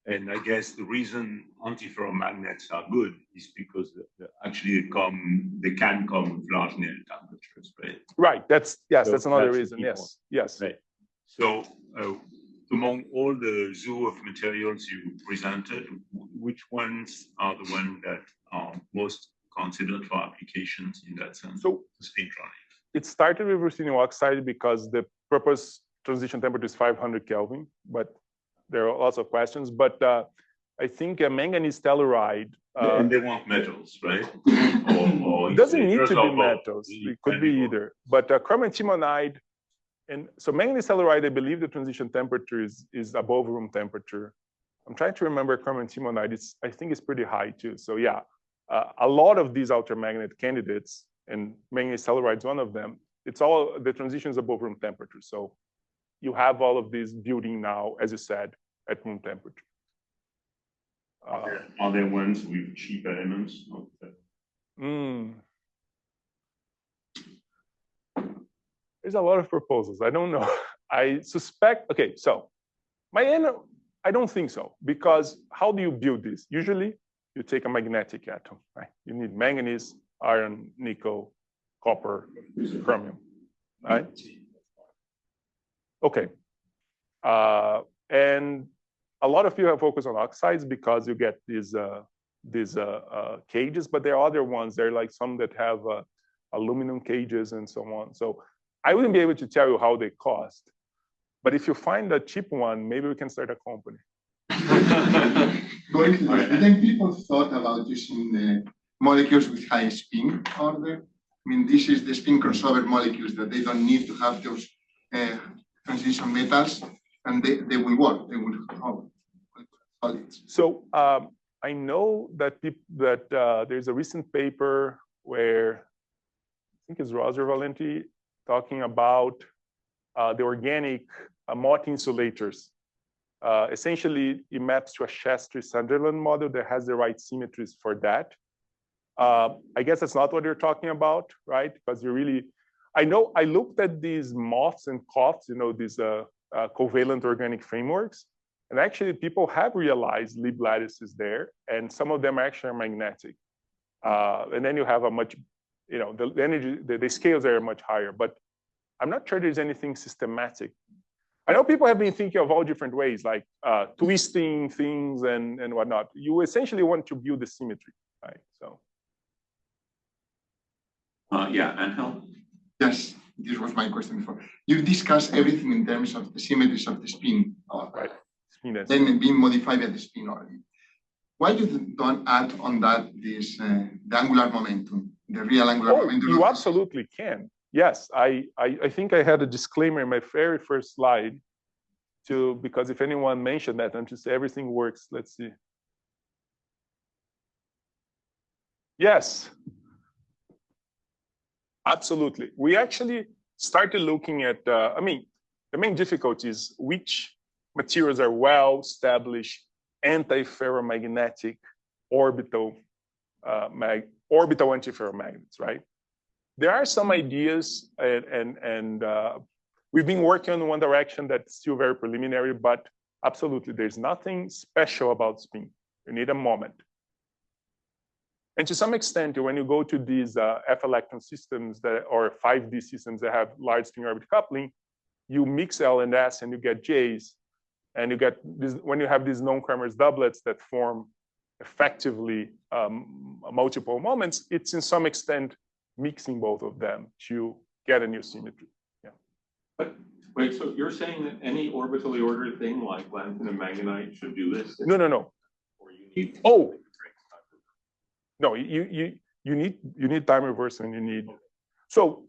And I guess the reason antiferromagnets are good is because actually they can come with large Néel temperatures, right?
Right. That's yes.
So
that's another
that's
reason.
the
Yes.
point.
Yes.
Right. So among all the zoo of materials you presented, which ones are the ones that are most considered for applications in that sense?
So
spintronics.
it started with ruthenium oxide because the proposed transition temperature is 500 Kelvin, but there are lots of questions. But I think manganese telluride.
And they want metals, right? Or
It doesn't need to be
both.
metals. It could be either. But chromantimonide, and so manganese telluride, I believe the transition temperature is above room temperature. I'm trying to remember chromantimonide. I think it's pretty high too. So yeah, a lot of these altermagnet candidates, and manganese telluride is one of them. It's all the transition is above room temperature. So you have all of these building now, as you said, at room temperature.
Are there ones with cheap elements?
There's a lot of proposals. I don't know. I suspect. Okay, so I don't think so, because how do you build this? Usually, you take a magnetic atom, right? You need manganese, iron, nickel, copper, chromium, right? Okay. And a lot of people have focused on oxides because you get these cages, but there are other ones. There are like some that have aluminum cages and so on. So I wouldn't be able to tell you how they cost. But if you find a cheap one, maybe we can start a company.
Going to this, then people thought about using the molecules with high spin order. I mean, this is the spin crossover molecules that they don't need to have those transition metals, and they will work. They will hold solids.
So I know that there's a recent paper where I think it's Roger Valenti talking about the organic Mott insulators. Essentially, it maps to a Shastry-Sunderland model that has the right symmetries for that. I guess that's not what you're talking about, right? Because you really, I know I looked at these MOFs and COFs, these covalent organic frameworks, and actually people have realized Lie lattices there, and some of them actually are magnetic. And then you have a much, the energy, the scales there are much higher, but I'm not sure there's anything systematic. I know people have been thinking of all different ways, like twisting things and whatnot. You essentially want to build the symmetry, right? So.
Yeah, Angel?
Yes, this was my question before. You discuss everything in terms of the symmetries of the spin,
right?
Then being modified by the spin orbit. Why you don't add on that the angular momentum, the real angular momentum?
You absolutely can. Yes, I think I had a disclaimer in my very first slide because if anyone mentioned that, and to say everything works, let's see. Yes, absolutely. We actually started looking at, the main difficulty is which materials are well-established anti-ferromagnetic orbital antiferromagnets, right? There are some ideas, and we've been working in one direction that's still very preliminary, but absolutely, there's nothing special about spin. You need a moment. And to some extent, when you go to these F-electron systems or 5D systems that have large spin orbit coupling, you mix L and S and you get J's. And you get this, when you have these non-Kramers doublets that form effectively multiple moments, it's in some extent mixing both of them to get a new symmetry. Yeah.
But wait, so you're saying that any orbitally ordered thing like lanthanum and magnetite should do this?
No.
Or you need
No, you need time reversal, and you need, so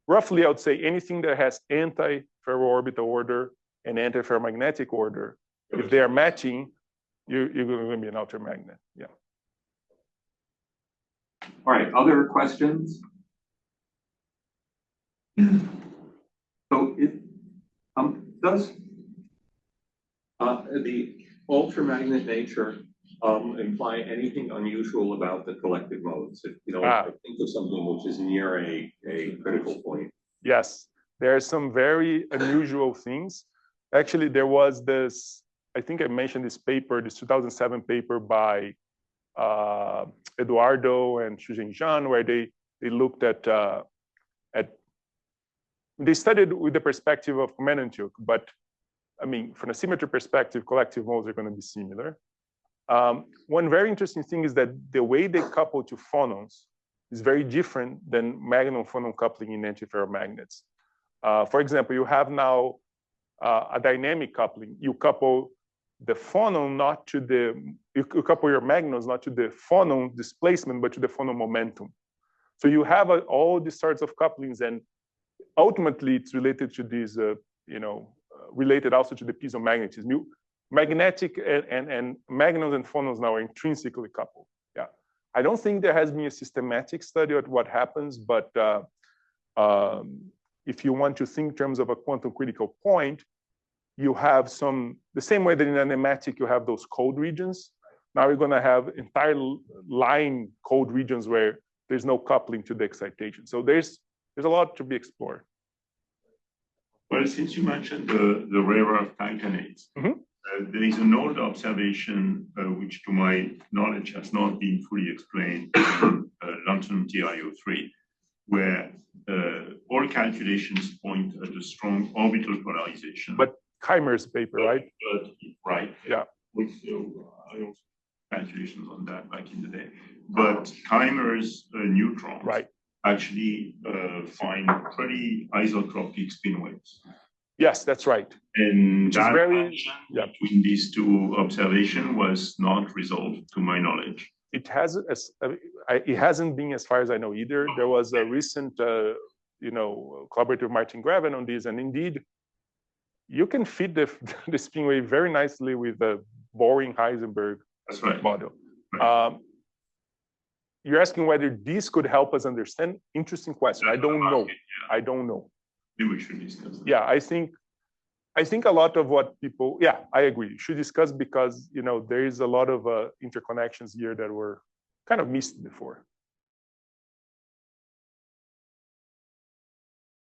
roughly I would say anything that has anti-ferroorbital order and anti-ferromagnetic order, if they are matching, you're going to be an outer magnet. Yeah.
All right, other questions? So it does the ultramagnet nature imply anything unusual about the collective modes? If you know, I think of something which is near a critical point.
Yes, there are some very unusual things. Actually, there was this, I think I mentioned this paper, this 2007 paper by Eduardo and Shujing Zhang, where they looked at they studied with the perspective of Komenenchuk, but I mean, from a symmetry perspective, collective modes are going to be similar. One very interesting thing is that the way they couple to phonons is very different than magnon-phonon coupling in antiferromagnets. For example, you have now a dynamic coupling. You couple the phonon not to you couple your magnons not to the phonon displacement, but to the phonon momentum. So you have all these sorts of couplings, and ultimately it's related to these, related also to the piezomagnetism. Magnetic and magnons and phonons now are intrinsically coupled. Yeah, I don't think there has been a systematic study of what happens, but if you want to think in terms of a quantum critical point, you have the same way that in a nematic you have those cold regions. Now you're going to have entire line cold regions where there's no coupling to the excitation. So there's a lot to be explored.
Well, since you mentioned the rare earth titanates, there is an old observation which, to my knowledge, has not been fully explained, lanthanum TiO3, where all calculations point at a strong orbital polarization.
But Keimer's paper, right?
Right.
Yeah.
Which I also calculations on that back in the day. But Keimer's neutrons actually find pretty isotropic spin waves.
Yes, that's right.
And that between these two observations was not resolved, to my knowledge.
It hasn't been, as far as I know, either. There was a recent, collaborative with Martin Graven on this, and indeed, you can fit the spin wave very nicely with the boring Heisenberg model. Right. You're asking whether this could help us understand. Interesting question. I don't know. I don't know.
Maybe we should discuss that.
Yeah, I think a lot of what people, I agree. You should discuss because there is a lot of interconnections here that were kind of missed before.